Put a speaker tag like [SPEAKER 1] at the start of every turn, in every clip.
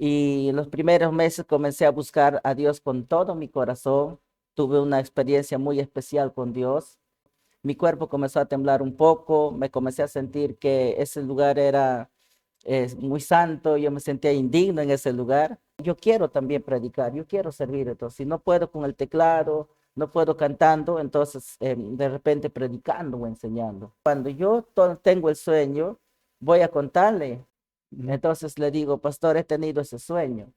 [SPEAKER 1] Y en los primeros meses comencé a buscar a Dios con todo mi corazón. Tuve una experiencia muy especial con Dios. Mi cuerpo comenzó a temblar un poco, me comencé a sentir que ese lugar era muy santo, yo me sentía indigno en ese lugar. Yo quiero también predicar, yo quiero servir, entonces si no puedo con el teclado, no puedo cantando, entonces de repente predicando o enseñando. Cuando yo tengo el sueño, voy a contarle. Entonces le digo, pastor, he tenido ese sueño.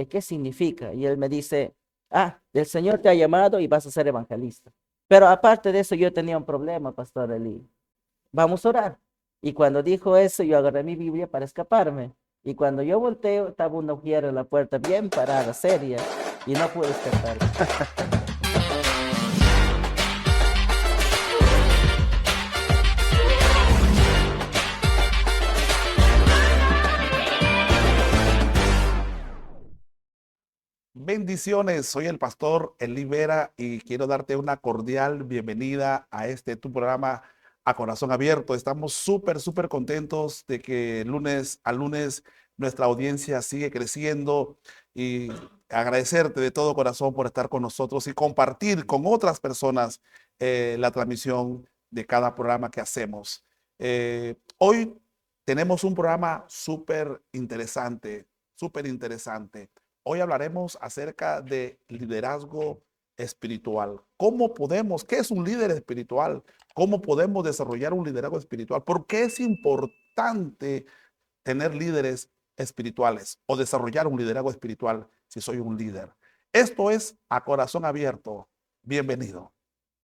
[SPEAKER 1] ¿Qué significa? Y él me dice, ah, el Señor te ha llamado y vas a ser evangelista. Pero aparte de eso, yo tenía un problema, pastor Eli. Vamos a orar. Y cuando dijo eso, yo agarré mi Biblia para escaparme. Y cuando yo volteo, estaba una mujer en la puerta bien parada, seria, y no pude escaparme.
[SPEAKER 2] Bendiciones, soy el pastor Eli Vera y quiero darte una cordial bienvenida a este tu programa A Corazón Abierto. Estamos súper contentos de que lunes a lunes nuestra audiencia sigue creciendo y agradecerte de todo corazón por estar con nosotros y compartir con otras personas la transmisión de cada programa que hacemos. Hoy tenemos un programa súper interesante, súper interesante. Hoy hablaremos acerca de liderazgo espiritual. ¿Cómo podemos, qué es un líder espiritual? ¿Cómo podemos desarrollar un liderazgo espiritual? ¿Por qué es importante tener líderes espirituales o desarrollar un liderazgo espiritual si soy un líder? Esto es A Corazón Abierto. Bienvenido.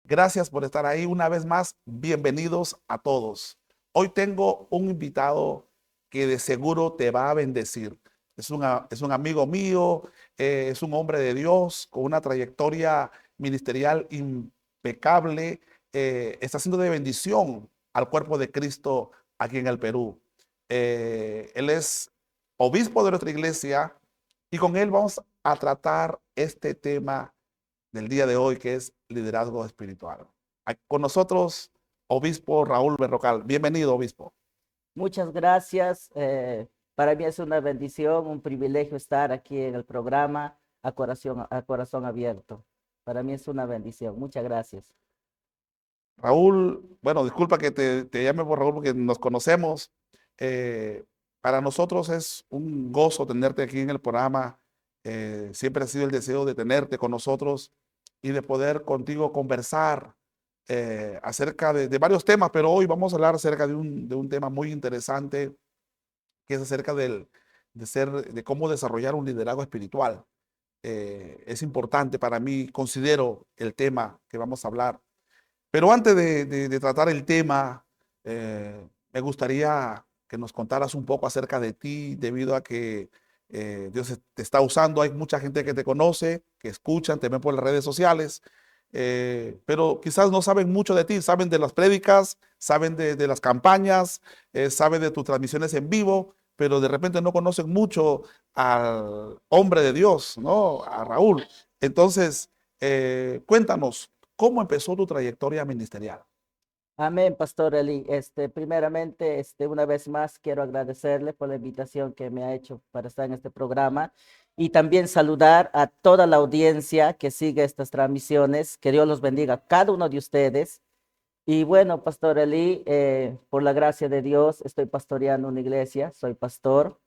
[SPEAKER 2] Gracias por estar ahí una vez más. Bienvenidos a todos. Hoy tengo un invitado que de seguro te va a bendecir. Es un amigo mío, es un hombre de Dios con una trayectoria ministerial impecable. Está siendo de bendición al cuerpo de Cristo aquí en el Perú. Él es obispo de nuestra iglesia y con él vamos a tratar este tema del día de hoy, que es liderazgo espiritual. Con nosotros, obispo Raúl Berrocal. Bienvenido, obispo.
[SPEAKER 1] Muchas gracias. Para mí es una bendición, un privilegio estar aquí en el programa a corazón abierto. Para mí es una bendición. Muchas gracias.
[SPEAKER 2] Raúl, bueno, disculpa que te llame por Raúl porque nos conocemos. Eh, para nosotros es un gozo tenerte aquí en el programa. Siempre ha sido el deseo de tenerte con nosotros y de poder contigo conversar acerca de varios temas, pero hoy vamos a hablar acerca de un tema muy interesante que es acerca de cómo desarrollar un liderazgo espiritual. Es importante para mí, considero el tema que vamos a hablar. Pero antes de tratar el tema, me gustaría que nos contaras un poco acerca de ti, debido a que Dios te está usando. Hay mucha gente que te conoce, que escuchan, te ven por las redes sociales, pero quizás no saben mucho de ti. Saben de las prédicas, saben de las campañas, saben de tus transmisiones en vivo, pero de repente no conocen mucho al hombre de Dios, ¿no? A Raúl. Entonces, cuéntanos. ¿Cómo empezó tu trayectoria ministerial?
[SPEAKER 1] Amén, Pastor Eli. Primeramente, una vez más quiero agradecerle por la invitación que me ha hecho para estar en este programa y también saludar a toda la audiencia que sigue estas transmisiones. Que Dios los bendiga a cada uno de ustedes. Y bueno, Pastor Eli, por la gracia de Dios, estoy pastoreando una iglesia, soy pastor.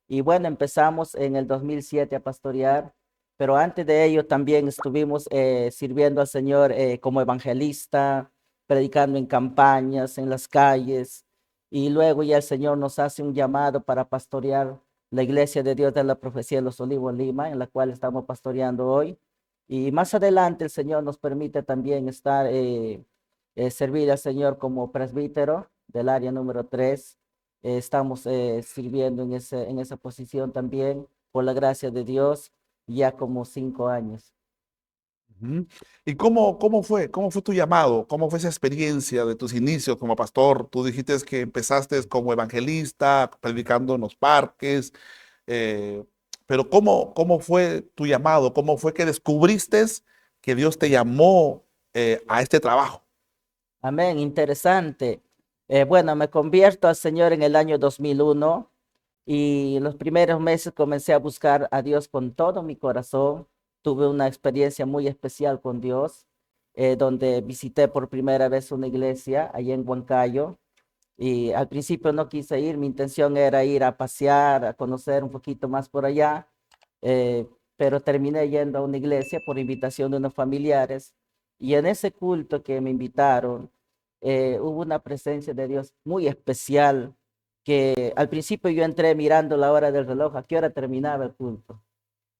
[SPEAKER 1] Y bueno, empezamos en el 2007 a pastorear, pero antes de ello también estuvimos sirviendo al Señor como evangelista, predicando en campañas, en las calles. Y luego ya el Señor nos hace un llamado para pastorear la iglesia de Dios de la Profecía de los Olivos Lima, en la cual estamos pastoreando hoy. Y más adelante el Señor nos permite también estar servir al Señor como presbítero del área número 3. Estamos sirviendo en esa posición también, por la gracia de Dios, ya como 5 años.
[SPEAKER 2] Ujú. ¿Y cómo fue tu llamado? ¿Cómo fue esa experiencia de tus inicios como pastor? Tú dijiste que empezaste como evangelista, predicando en los parques, eh, pero ¿cómo fue tu llamado? ¿Cómo fue que descubriste que Dios te llamó a este trabajo?
[SPEAKER 1] Amén, interesante. Bueno, me convierto al Señor en el año 2001. Y en los primeros meses comencé a buscar a Dios con todo mi corazón. Tuve una experiencia muy especial con Dios, donde visité por primera vez una iglesia allá en Huancayo. Y al principio no quise ir, mi intención era ir a pasear, a conocer un poquito más por allá, eh, pero terminé yendo a una iglesia por invitación de unos familiares. Y en ese culto que me invitaron, hubo una presencia de Dios muy especial, que al principio yo entré mirando la hora del reloj, a qué hora terminaba el culto.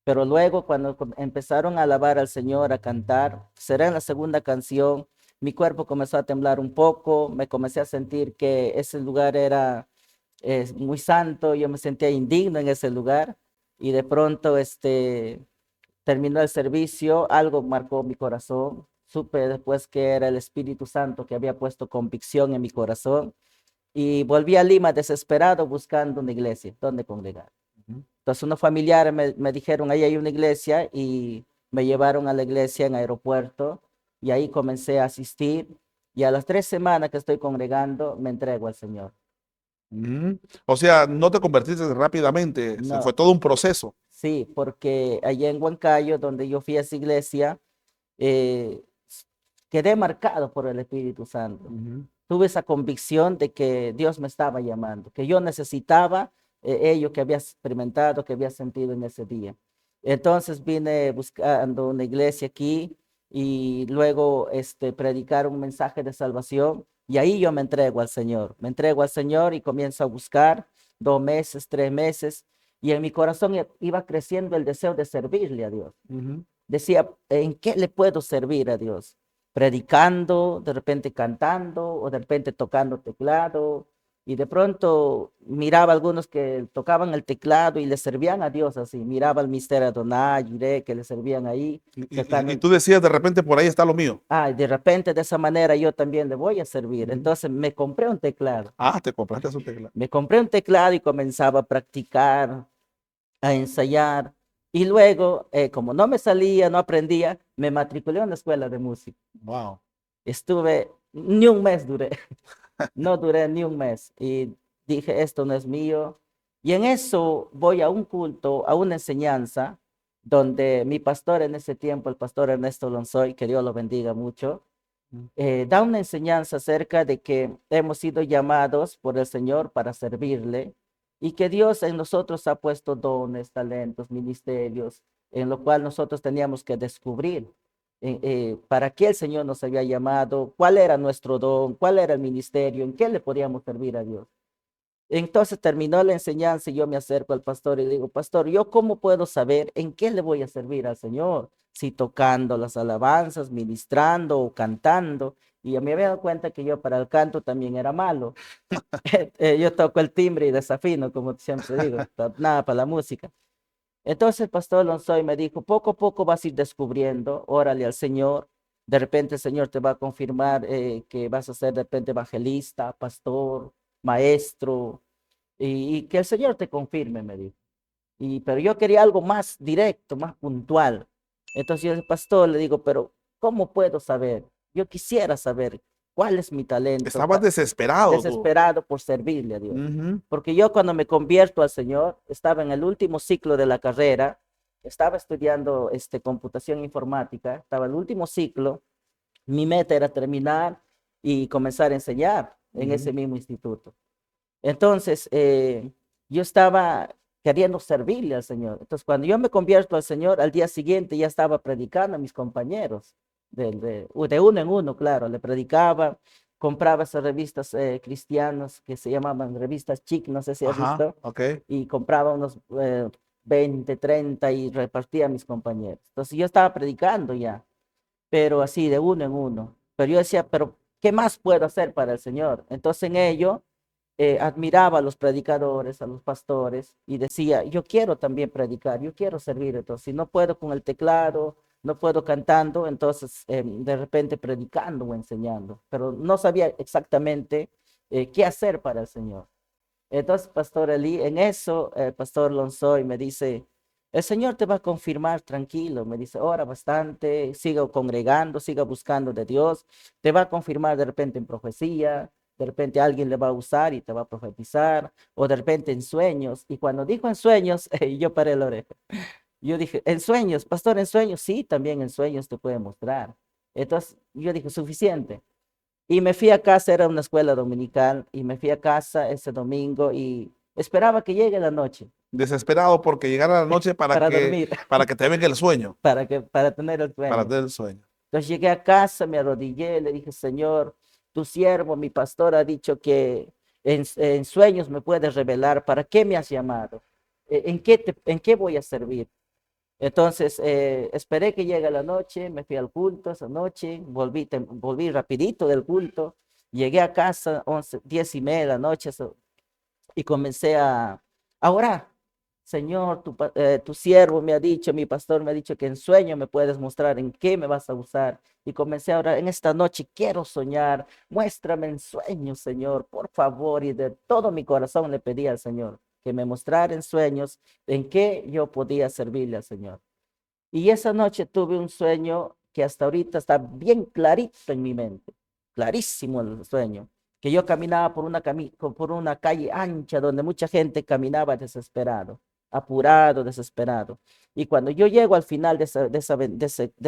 [SPEAKER 1] Pero luego cuando empezaron a alabar al Señor, a cantar, será en la segunda canción, mi cuerpo comenzó a temblar un poco, me comencé a sentir que ese lugar era muy santo, yo me sentía indigno en ese lugar y de pronto terminó el servicio, algo marcó mi corazón, supe después que era el Espíritu Santo que había puesto convicción en mi corazón y volví a Lima desesperado buscando una iglesia donde congregar.
[SPEAKER 2] Ujú.
[SPEAKER 1] Entonces unos familiares me dijeron, ahí hay una iglesia y me llevaron a la iglesia en aeropuerto y ahí comencé a asistir y a las 3 semanas que estoy congregando me entrego al Señor.
[SPEAKER 2] Ujú. O sea, no te convertiste rápidamente, fue
[SPEAKER 1] No,
[SPEAKER 2] todo un proceso.
[SPEAKER 1] sí, porque allá en Huancayo, donde yo fui a esa iglesia, eh, quedé marcado por el Espíritu Santo.
[SPEAKER 2] Ujú.
[SPEAKER 1] Tuve esa convicción de que Dios me estaba llamando, que yo necesitaba ello que había experimentado, que había sentido en ese día. Entonces vine buscando una iglesia aquí y luego predicar un mensaje de salvación y ahí yo me entrego al Señor y comienzo a buscar 2 meses, 3 meses y en mi corazón iba creciendo el deseo de servirle a Dios.
[SPEAKER 2] Ujú.
[SPEAKER 1] Decía, ¿en qué le puedo servir a Dios? Predicando, de repente cantando o de repente tocando teclado. Y de pronto miraba a algunos que tocaban el teclado y le servían a Dios así. Miraba al mister Adonai, Jireh, que le servían ahí,
[SPEAKER 2] Y
[SPEAKER 1] tocando.
[SPEAKER 2] tú decías, de repente por ahí está lo mío.
[SPEAKER 1] Ah, y de repente de esa manera yo también le voy a servir.
[SPEAKER 2] Ujú.
[SPEAKER 1] Entonces me compré un teclado.
[SPEAKER 2] Ah, te compraste su tecla.
[SPEAKER 1] Me compré un teclado y comenzaba a practicar, a ensayar. Y luego, como no me salía, no aprendía, me matriculé en la escuela de música.
[SPEAKER 2] Wow.
[SPEAKER 1] Estuve, ni un mes duré, no duré ni un mes. Y dije, esto no es mío. Y en eso voy a un culto, a una enseñanza, donde mi pastor en ese tiempo, el pastor Ernesto Lonzoy, que Dios lo bendiga mucho, da una enseñanza acerca de que hemos sido llamados por el Señor para servirle y que Dios en nosotros ha puesto dones, talentos, ministerios, en lo cual nosotros teníamos que descubrir para qué el Señor nos había llamado, cuál era nuestro don, cuál era el ministerio, en qué le podíamos servir a Dios. Entonces terminó la enseñanza y yo me acerco al pastor y le digo, pastor, ¿yo cómo puedo saber en qué le voy a servir al Señor? Si tocando las alabanzas, ministrando o cantando. Y yo me había dado cuenta que yo para el canto también era malo. Yo toco el timbre y desafino, como siempre digo, nada para la música. Entonces el pastor Lonzoy me dijo, poco a poco vas a ir descubriendo, órale al Señor. De repente el Señor te va a confirmar que vas a ser de repente evangelista, pastor, maestro, y que el Señor te confirme, me dijo. Pero yo quería algo más directo, más puntual. Entonces yo al pastor le digo, pero ¿cómo puedo saber? Yo quisiera saber cuál es mi talento,
[SPEAKER 2] Estabas desesperado tú.
[SPEAKER 1] desesperado por servirle a Dios.
[SPEAKER 2] Ujú.
[SPEAKER 1] Porque yo cuando me convierto al Señor, estaba en el último ciclo de la carrera, estaba estudiando computación informática, estaba en el último ciclo, mi meta era terminar y comenzar a enseñar en
[SPEAKER 2] Ujú.
[SPEAKER 1] ese mismo instituto. Entonces, yo estaba queriendo servirle al Señor. Entonces, cuando yo me convierto al Señor, al día siguiente ya estaba predicando a mis compañeros, de uno en uno, claro, le predicaba, compraba esas revistas cristianas que se llamaban revistas chic, no sé si has
[SPEAKER 2] Ajá,
[SPEAKER 1] visto,
[SPEAKER 2] ok.
[SPEAKER 1] y compraba unos 20, 30 y repartía a mis compañeros. Entonces, yo estaba predicando ya, pero así, de uno en uno. Pero yo decía, pero ¿qué más puedo hacer para el Señor? Entonces, en ello admiraba a los predicadores, a los pastores, y decía, yo quiero también predicar, yo quiero servir. Entonces, si no puedo con el teclado, no puedo cantando, entonces de repente predicando o enseñando, pero no sabía exactamente qué hacer para el Señor. Entonces, Pastor Eli, en eso, Pastor Lonzoy me dice, el Señor te va a confirmar tranquilo, me dice, ora bastante, siga congregando, siga buscando de Dios, te va a confirmar de repente en profecía, De repente alguien le va a usar y te va a profetizar, o de repente en sueños. Y cuando dijo en sueños, yo paré la oreja. Yo dije, en sueños, pastor, en sueños, sí, también en sueños te puede mostrar. Entonces yo dije, suficiente. Y me fui a casa, era una escuela dominical, y me fui a casa ese domingo y esperaba que llegue la noche
[SPEAKER 2] Desesperado porque llegara la noche
[SPEAKER 1] para dormir,
[SPEAKER 2] para que te venga el sueño,
[SPEAKER 1] para tener el
[SPEAKER 2] para
[SPEAKER 1] sueño.
[SPEAKER 2] tener el sueño.
[SPEAKER 1] Entonces llegué a casa, me arrodillé, le dije, Señor, tu siervo, mi pastor, ha dicho que en sueños me puedes revelar para qué me has llamado, en qué voy a servir. Entonces, esperé que llegue la noche, me fui al culto esa noche, volví rapidito del culto, llegué a casa 11, 10:30 de la noche y comencé a orar. Señor, tu siervo me ha dicho, mi pastor me ha dicho que en sueño me puedes mostrar en qué me vas a usar. Y comencé a orar, en esta noche quiero soñar, muéstrame en sueños, Señor, por favor. Y de todo mi corazón le pedí al Señor que me mostrara en sueños en qué yo podía servirle al Señor. Y esa noche tuve un sueño que hasta ahorita está bien clarito en mi mente, clarísimo el sueño, que yo caminaba por una calle ancha donde mucha gente caminaba desesperado, apurado, desesperado. Y cuando yo llego al final de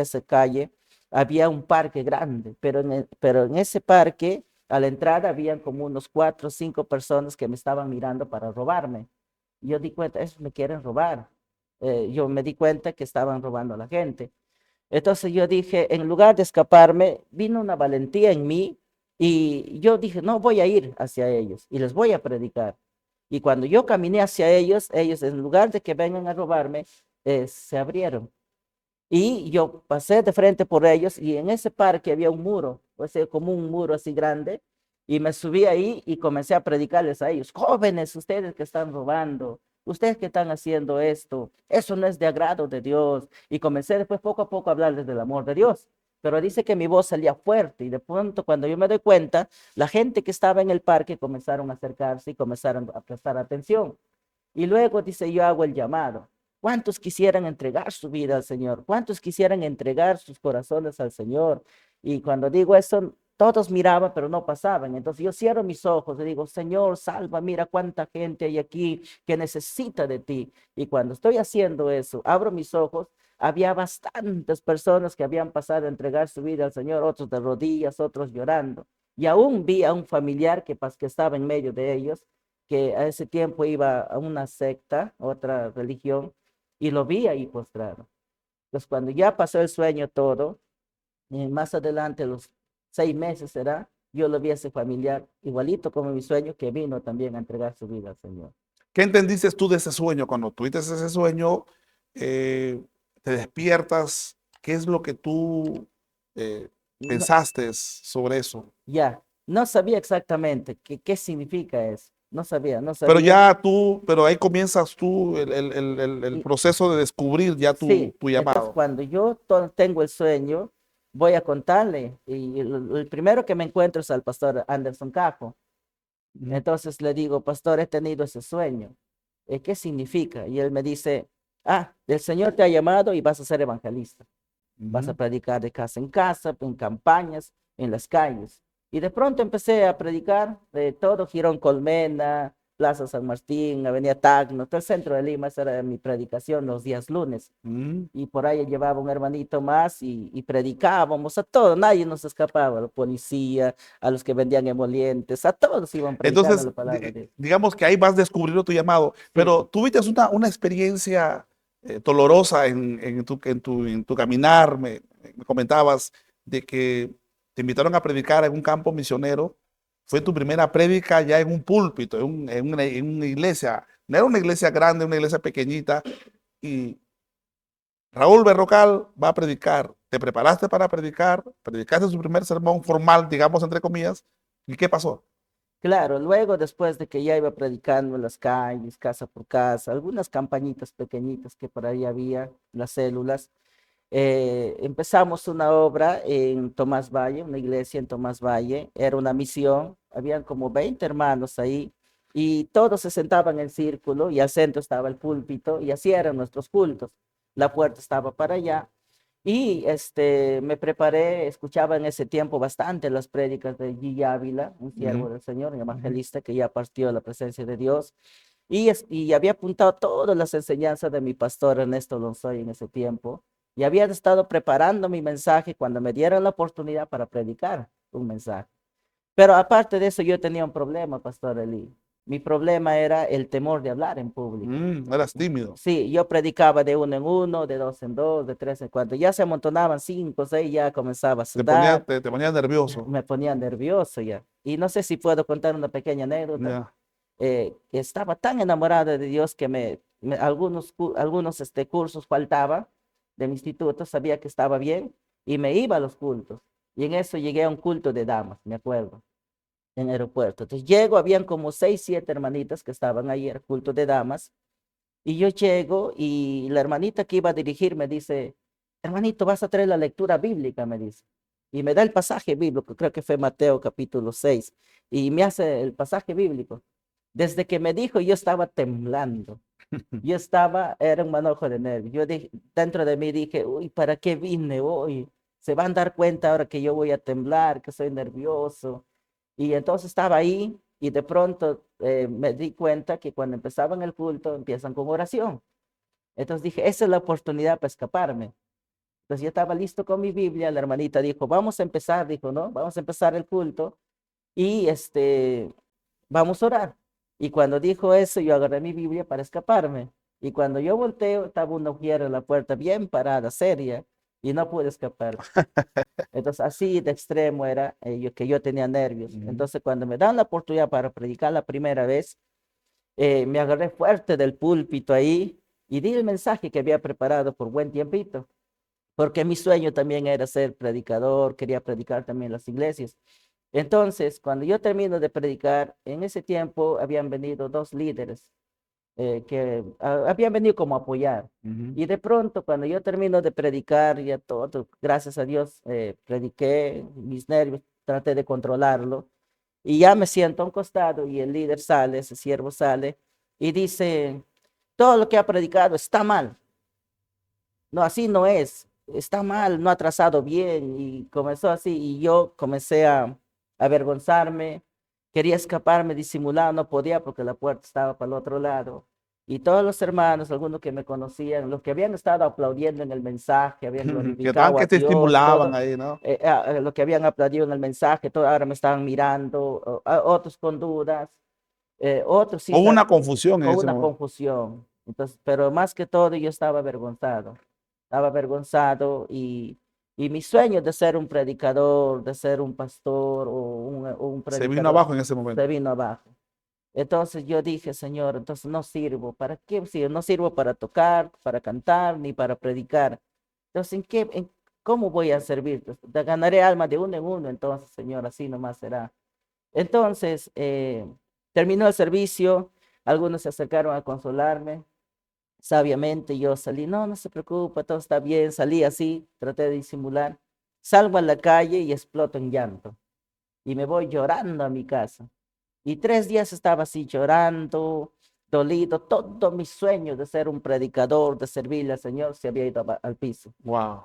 [SPEAKER 1] esa calle, había un parque grande, pero en ese parque, a la entrada, habían como unos 4 o 5 personas que me estaban mirando para robarme. Y yo di cuenta, esos me quieren robar. Yo me di cuenta que estaban robando a la gente. Entonces yo dije, en lugar de escaparme, vino una valentía en mí y yo dije, no, voy a ir hacia ellos y les voy a predicar. Y cuando yo caminé hacia ellos, ellos en lugar de que vengan a robarme, se abrieron. Y yo pasé de frente por ellos y en ese parque había un muro, o sea, como un muro así grande, y me subí ahí y comencé a predicarles a ellos, jóvenes, ustedes que están robando, ustedes que están haciendo esto, eso no es de agrado de Dios. Y comencé después poco a poco a hablarles del amor de Dios. Pero dice que mi voz salía fuerte y de pronto cuando yo me doy cuenta, la gente que estaba en el parque comenzaron a acercarse y comenzaron a prestar atención. Y luego dice, yo hago el llamado. ¿Cuántos quisieran entregar su vida al Señor? ¿Cuántos quisieran entregar sus corazones al Señor? Y cuando digo eso, todos miraban, pero no pasaban. Entonces yo cierro mis ojos y digo, Señor, salva, mira cuánta gente hay aquí que necesita de ti. Y cuando estoy haciendo eso, abro mis ojos, había bastantes personas que habían pasado a entregar su vida al Señor, otros de rodillas, otros llorando. Y aún vi a un familiar que estaba en medio de ellos, que a ese tiempo iba a una secta, otra religión, y lo vi ahí postrado. Entonces, cuando ya pasó el sueño todo, más adelante, los 6 meses será, yo lo vi a ese familiar, igualito como mi sueño, que vino también a entregar su vida al Señor.
[SPEAKER 2] ¿Qué entendiste tú de ese sueño? Cuando tuviste ese sueño, eh, te despiertas, ¿qué es lo que tú
[SPEAKER 1] No,
[SPEAKER 2] pensaste sobre eso?
[SPEAKER 1] ya, no sabía exactamente qué significa eso. No sabía, no
[SPEAKER 2] Pero
[SPEAKER 1] sabía.
[SPEAKER 2] ya tú, pero ahí comienzas tú el
[SPEAKER 1] Y
[SPEAKER 2] proceso de descubrir ya
[SPEAKER 1] sí,
[SPEAKER 2] tu
[SPEAKER 1] entonces
[SPEAKER 2] llamado.
[SPEAKER 1] cuando yo tengo el sueño, voy a contarle. Y el primero que me encuentro es al pastor Anderson Cajo.
[SPEAKER 2] Ujú,
[SPEAKER 1] Entonces le digo, pastor, he tenido ese sueño. ¿Qué significa? Y él me dice, el Señor te ha llamado y vas a ser evangelista. Vas a
[SPEAKER 2] ujú.
[SPEAKER 1] predicar de casa, en campañas, en las calles. Y de pronto empecé a predicar de todo Girón Colmena, Plaza San Martín, Avenida Tacno, todo el centro de Lima. Esa era mi predicación los días lunes.
[SPEAKER 2] Mm.
[SPEAKER 1] Y por ahí llevaba un hermanito más y predicábamos a todos, nadie nos escapaba, a la policía, a los que vendían emolientes, a todos iban predicando
[SPEAKER 2] Entonces,
[SPEAKER 1] la palabra de Dios.
[SPEAKER 2] digamos que ahí vas descubriendo tu llamado,
[SPEAKER 1] Sí,
[SPEAKER 2] pero tuviste una experiencia dolorosa en tu caminar, me comentabas de que te invitaron a predicar en un campo misionero, fue tu primera prédica ya en un púlpito, en una iglesia, no era una iglesia grande, una iglesia pequeñita, y Raúl Berrocal va a predicar, te preparaste para predicar, predicaste su primer sermón formal, digamos, entre comillas, ¿y qué pasó?
[SPEAKER 1] claro, luego después de que ya iba predicando en las calles, casa por casa, algunas campañitas pequeñitas que por ahí había, las células, empezamos una obra en Tomás Valle, una iglesia en Tomás Valle, era una misión, habían como 20 hermanos ahí y todos se sentaban en círculo y al centro estaba el púlpito y así eran nuestros cultos. La puerta estaba para allá Y me preparé, escuchaba en ese tiempo bastante las prédicas de Gigi Ávila, un
[SPEAKER 2] Ujú,
[SPEAKER 1] siervo del Señor, un
[SPEAKER 2] ujú.
[SPEAKER 1] evangelista que ya partió a la presencia de Dios. Y había apuntado todas las enseñanzas de mi pastor Ernesto Lonzoy en ese tiempo. Y había estado preparando mi mensaje cuando me dieron la oportunidad para predicar un mensaje. Pero aparte de eso, yo tenía un problema, Pastor Eli. Mi problema era el temor de hablar en público.
[SPEAKER 2] Eras tímido.
[SPEAKER 1] Sí, yo predicaba de uno en uno, de dos en dos, de tres en cuatro. Ya se amontonaban cinco, seis, ya comenzaba a sudar,
[SPEAKER 2] Te ponía nervioso.
[SPEAKER 1] me ponía nervioso ya. Y no sé si puedo contar una pequeña anécdota.
[SPEAKER 2] Ya.
[SPEAKER 1] Estaba tan enamorada de Dios que algunos cursos faltaba del instituto, sabía que estaba bien y me iba a los cultos. Y en eso llegué a un culto de damas, me acuerdo, en el aeropuerto. Entonces llego, habían como seis, siete hermanitas que estaban ahí, el culto de damas. Y yo llego y la hermanita que iba a dirigir me dice, hermanito, vas a traer la lectura bíblica, me dice. Y me da el pasaje bíblico, creo que fue Mateo capítulo 6 y me hace el pasaje bíblico. Desde que me dijo, yo estaba temblando. Era un manojo de nervios. Dentro de mí dije, uy, ¿para qué vine hoy? Se van a dar cuenta ahora que yo voy a temblar, que soy nervioso. Y entonces estaba ahí y de pronto me di cuenta que cuando empezaban el culto empiezan con oración. Entonces dije, esa es la oportunidad para escaparme. Entonces yo estaba listo con mi Biblia, la hermanita dijo, vamos a empezar, dijo, ¿no? Vamos a empezar el culto y vamos a orar. Y cuando dijo eso, yo agarré mi Biblia para escaparme. Y cuando yo volteo, estaba una mujer en la puerta bien parada, seria, y no pude escapar. Entonces, así de extremo era que yo tenía nervios.
[SPEAKER 2] Ujú.
[SPEAKER 1] Entonces, cuando me dan la oportunidad para predicar la primera vez, me agarré fuerte del púlpito ahí y di el mensaje que había preparado por buen tiempito, porque mi sueño también era ser predicador, quería predicar también en las iglesias. Entonces, cuando yo termino de predicar, en ese tiempo habían venido dos líderes que habían venido como a apoyar.
[SPEAKER 2] Ujú.
[SPEAKER 1] Y de pronto, cuando yo termino de predicar, ya todo, gracias a Dios, prediqué mis nervios, traté de controlarlo. Y ya me siento a un costado y el líder sale, ese siervo sale y dice, todo lo que ha predicado está mal. No, así no es. Está mal, no ha trazado bien. Y comenzó así. Y yo comencé a avergonzarme. Quería escaparme, disimular, no podía porque la puerta estaba para el otro lado. Y todos los hermanos, algunos que me conocían, los que habían estado aplaudiendo en el mensaje, habían
[SPEAKER 2] Que estaban
[SPEAKER 1] glorificado
[SPEAKER 2] que
[SPEAKER 1] a
[SPEAKER 2] te
[SPEAKER 1] Dios,
[SPEAKER 2] estimulaban
[SPEAKER 1] todo,
[SPEAKER 2] ahí, ¿no?
[SPEAKER 1] lo que habían aplaudido en el mensaje, todo ahora me estaban mirando, otros con dudas, otros sí,
[SPEAKER 2] Hubo una confusión en
[SPEAKER 1] con
[SPEAKER 2] ese
[SPEAKER 1] una
[SPEAKER 2] momento.
[SPEAKER 1] confusión. Entonces, pero más que todo yo estaba avergonzado y mi sueño de ser un predicador, de ser un pastor o un
[SPEAKER 2] Se vino
[SPEAKER 1] predicador
[SPEAKER 2] abajo en ese
[SPEAKER 1] se
[SPEAKER 2] momento.
[SPEAKER 1] vino abajo. Entonces yo dije, Señor, entonces no sirvo. ¿Para qué sirvo? No sirvo para tocar, para cantar, ni para predicar. Entonces, cómo voy a servirte? Te ganaré alma de uno en uno, entonces, Señor, así nomás será. Entonces, terminó el servicio, algunos se acercaron a consolarme, sabiamente yo salí, no, no se preocupe, todo está bien, salí así, traté de disimular, salgo a la calle y exploto en llanto y me voy llorando a mi casa. Y 3 días estaba así llorando, dolido, todo mi sueño de ser un predicador, de servirle al Señor, se había ido al piso.
[SPEAKER 2] Wow.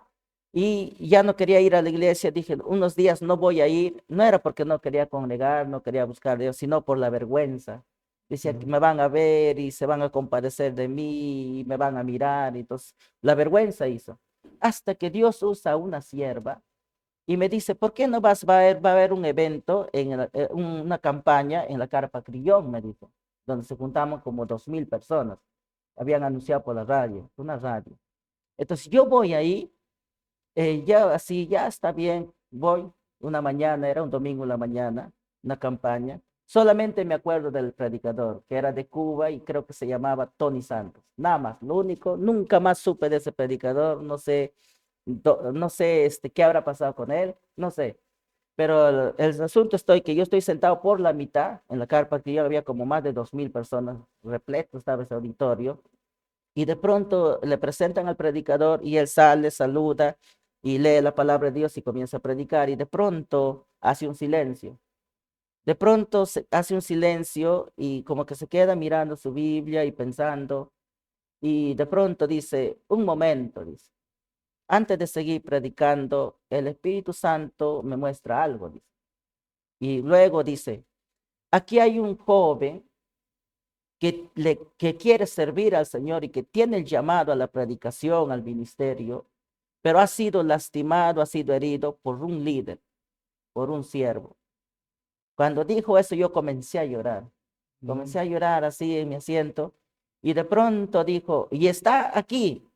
[SPEAKER 1] Y ya no quería ir a la iglesia, dije, unos días no voy a ir, no era porque no quería congregar, no quería buscar a Dios, sino por la vergüenza. Decía que me van a ver y se van a compadecer de mí y me van a mirar, entonces la vergüenza hizo. Hasta que Dios usa a una sierva y me dice, ¿por qué no va a haber un evento, una campaña en la Carpa Crillón? Me dijo, donde se juntaban como 2000 personas. Habían anunciado por la radio, una radio. Entonces yo voy ahí ya así, ya está bien, voy una mañana, era un domingo en la mañana, una campaña. Solamente me acuerdo del predicador, que era de Cuba y creo que se llamaba Tony Santos. Nada más, lo único, nunca más supe de ese predicador, no sé, no sé qué habrá pasado con él, no sé. Pero el asunto estoy que yo estoy sentado por la mitad en la carpa que yo había como más de 2000 personas, repleto estaba ese auditorio y de pronto le presentan al predicador y él sale, saluda y lee la palabra de Dios y comienza a predicar y de pronto hace un silencio. De pronto hace un silencio y como que se queda mirando su Biblia y pensando y de pronto dice, un momento, dice. Antes de seguir predicando, el Espíritu Santo me muestra algo, dice. Y luego dice, aquí hay un joven que quiere servir al Señor y que tiene el llamado a la predicación, al ministerio, pero ha sido lastimado, ha sido herido por un líder, por un siervo. Cuando dijo eso, yo comencé a llorar. Comencé a llorar así en mi asiento y de pronto dijo, y está aquí.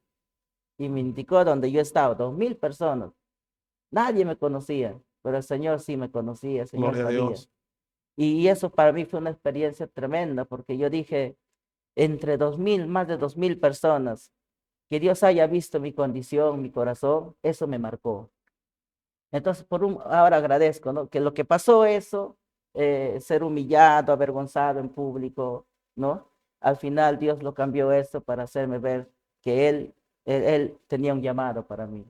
[SPEAKER 1] Y me indicó donde yo estaba, 2000 personas. Nadie me conocía, pero el Señor sí me conocía, el Señor
[SPEAKER 2] Gloria a
[SPEAKER 1] sabía.
[SPEAKER 2] Dios.
[SPEAKER 1] Y eso para mí fue una experiencia tremenda, porque yo dije, entre 2000, más de 2000 personas, que Dios haya visto mi condición, mi corazón, eso me marcó. Entonces, ahora agradezco, ¿no? Que lo que pasó eso, ser humillado, avergonzado en público, ¿no? Al final Dios lo cambió eso para hacerme ver que él tenía un llamado para mí.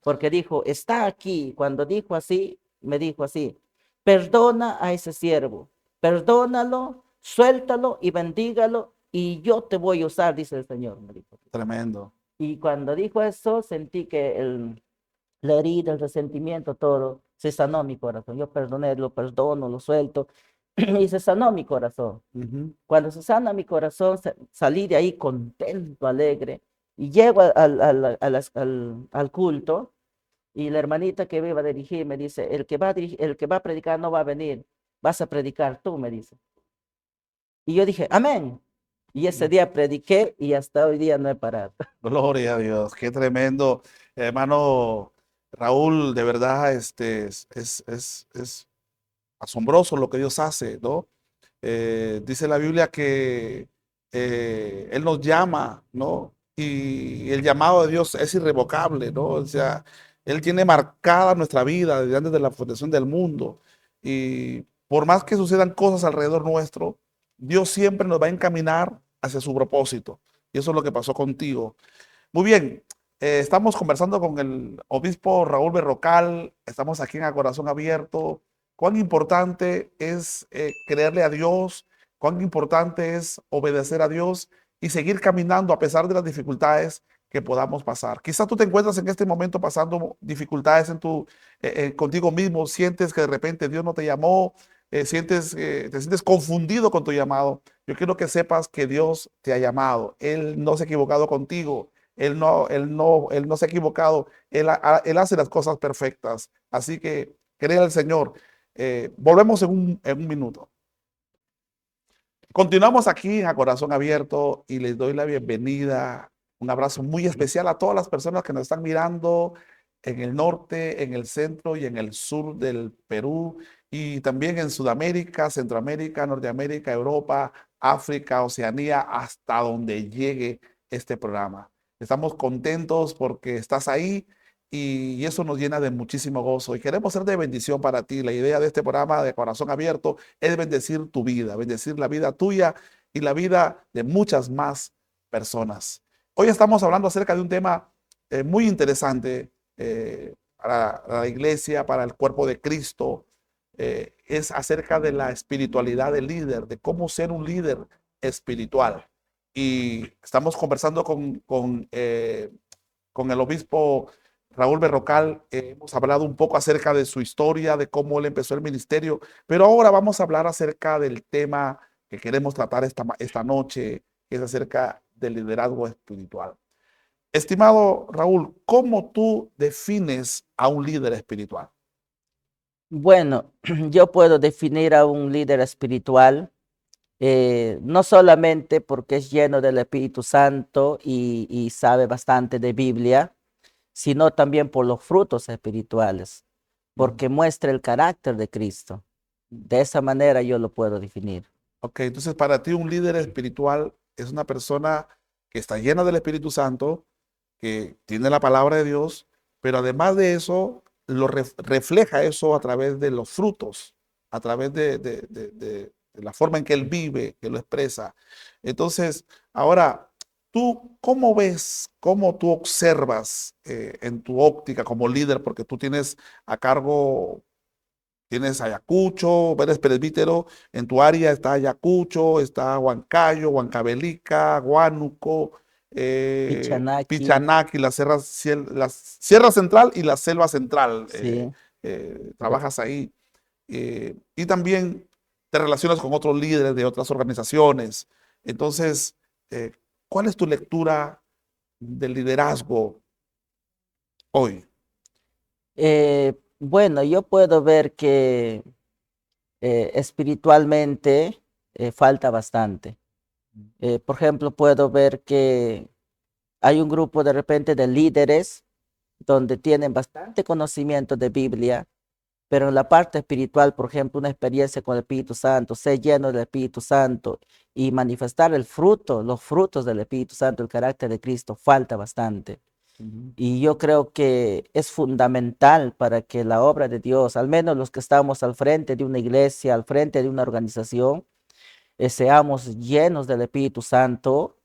[SPEAKER 1] Porque dijo, está aquí. Cuando dijo así, me dijo así, perdona a ese siervo, perdónalo, suéltalo y bendígalo y yo te voy a usar, dice el Señor, me dijo.
[SPEAKER 2] Tremendo.
[SPEAKER 1] Y cuando dijo eso, sentí que la herida, el resentimiento, todo, se sanó mi corazón. Yo perdoné, lo perdono, lo suelto y se sanó mi corazón. Cuando se sana mi corazón, salí de ahí contento, alegre y llego al culto y la hermanita que me iba a dirigir me dice, el que va a predicar no va a venir, vas a predicar tú, me dice. Y yo dije, amén. Y ese día prediqué y hasta hoy día no he parado.
[SPEAKER 2] Gloria a Dios, qué tremendo. Hermano Raúl, de verdad, es asombroso lo que Dios hace, ¿no? Dice la Biblia que Él nos llama, ¿no? Y el llamado de Dios es irrevocable, ¿no? O sea, Él tiene marcada nuestra vida desde antes de la fundación del mundo. Y por más que sucedan cosas alrededor nuestro, Dios siempre nos va a encaminar hacia su propósito. Y eso es lo que pasó contigo. Muy bien, estamos conversando con el obispo Raúl Berrocal, estamos aquí en A Corazón Abierto. Cuán importante es creerle a Dios, cuán importante es obedecer a Dios y seguir caminando a pesar de las dificultades que podamos pasar. Quizás tú te encuentras en este momento pasando dificultades contigo mismo, sientes que de repente Dios no te llamó, te sientes confundido con tu llamado. Yo quiero que sepas que Dios te ha llamado, Él no se ha equivocado contigo. Él no se ha equivocado. Él hace las cosas perfectas. Así que crea al Señor. Volvemos en un minuto. Continuamos aquí en A Corazón Abierto y les doy la bienvenida. Un abrazo muy especial a todas las personas que nos están mirando en el norte, en el centro y en el sur del Perú y también en Sudamérica, Centroamérica, Norteamérica, Europa, África, Oceanía, hasta donde llegue este programa. Estamos contentos porque estás ahí y eso nos llena de muchísimo gozo y queremos ser de bendición para ti. La idea de este programa de Corazón Abierto es bendecir tu vida, bendecir la vida tuya y la vida de muchas más personas. Hoy estamos hablando acerca de un tema muy interesante para la iglesia, para el cuerpo de Cristo. Es acerca de la espiritualidad del líder, de cómo ser un líder espiritual. Y estamos conversando con el obispo Raúl Berrocal. Hemos hablado un poco acerca de su historia, de cómo él empezó el ministerio, pero ahora vamos a hablar acerca del tema que queremos tratar esta noche, que es acerca del liderazgo espiritual. Estimado Raúl, ¿cómo tú defines a un líder espiritual?
[SPEAKER 1] Bueno, yo puedo definir a un líder espiritual no solamente porque es lleno del Espíritu Santo y sabe bastante de Biblia, sino también por los frutos espirituales, porque muestra el carácter de Cristo. De esa manera yo lo puedo definir.
[SPEAKER 2] Ok, entonces para ti un líder espiritual es una persona que está llena del Espíritu Santo, que tiene la palabra de Dios, pero además de eso, refleja eso a través de los frutos, a través de la forma en que él vive, que lo expresa. Entonces, ahora, ¿tú cómo ves, cómo tú observas en tu óptica como líder, porque tú tienes a cargo, tienes Ayacucho, eres presbítero, en tu área está Ayacucho, está Huancayo, Huancavelica, Huánuco,
[SPEAKER 1] Pichanaki,
[SPEAKER 2] Pichanaki, la Sierra Central y la Selva Central.
[SPEAKER 1] sí.
[SPEAKER 2] Trabajas ahí. Y también te relacionas con otros líderes de otras organizaciones. Entonces, eh, ¿cuál es tu lectura del liderazgo hoy?
[SPEAKER 1] Bueno, yo puedo ver que espiritualmente falta bastante. Por ejemplo, puedo ver que hay un grupo de repente de líderes donde tienen bastante conocimiento de Biblia, pero en la parte espiritual, por ejemplo, una experiencia con el Espíritu Santo, ser lleno del Espíritu Santo y manifestar el fruto, los frutos del Espíritu Santo, el carácter de Cristo, falta bastante.
[SPEAKER 2] Ujú.
[SPEAKER 1] Y yo creo que es fundamental para que la obra de Dios, al menos los que estamos al frente de una iglesia, al frente de una organización, seamos llenos del Espíritu Santo,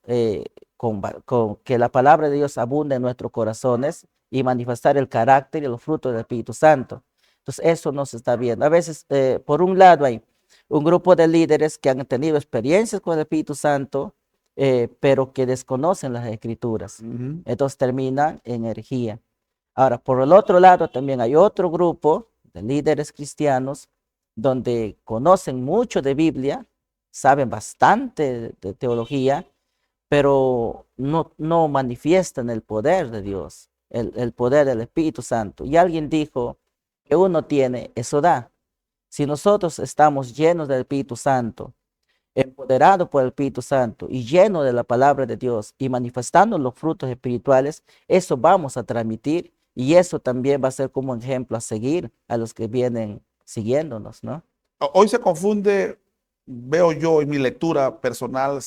[SPEAKER 1] con que la palabra de Dios abunde en nuestros corazones y manifestar el carácter y los frutos del Espíritu Santo. Entonces, eso no se está viendo. A veces, por un lado, hay un grupo de líderes que han tenido experiencias con el Espíritu Santo, pero que desconocen las Escrituras.
[SPEAKER 2] Ujú.
[SPEAKER 1] Entonces, terminan en herejía. Ahora, por el otro lado, también hay otro grupo de líderes cristianos donde conocen mucho de Biblia, saben bastante de teología, pero no manifiestan el poder de Dios, el poder del Espíritu Santo. Y alguien dijo que uno tiene, eso da. Si nosotros estamos llenos del Espíritu Santo, empoderados por el Espíritu Santo y llenos de la palabra de Dios y manifestando los frutos espirituales, eso vamos a transmitir y eso también va a ser como un ejemplo a seguir a los que vienen siguiéndonos, ¿no?
[SPEAKER 2] Hoy se confunde, veo yo en mi lectura personal,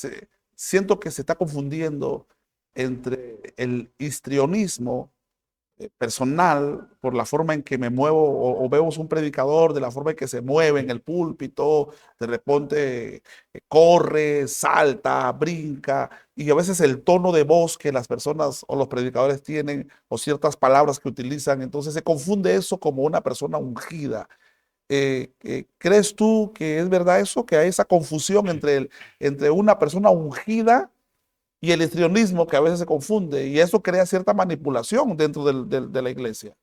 [SPEAKER 2] siento que se está confundiendo entre el histrionismo personal por la forma en que me muevo o vemos un predicador de la forma en que se mueve en el púlpito, de repente corre, salta, brinca y a veces el tono de voz que las personas o los predicadores tienen o ciertas palabras que utilizan, entonces se confunde eso como una persona ungida. ¿Crees tú que es verdad eso, que hay esa confusión entre una persona ungida y el histrionismo que a veces se confunde y eso crea cierta manipulación dentro de la iglesia?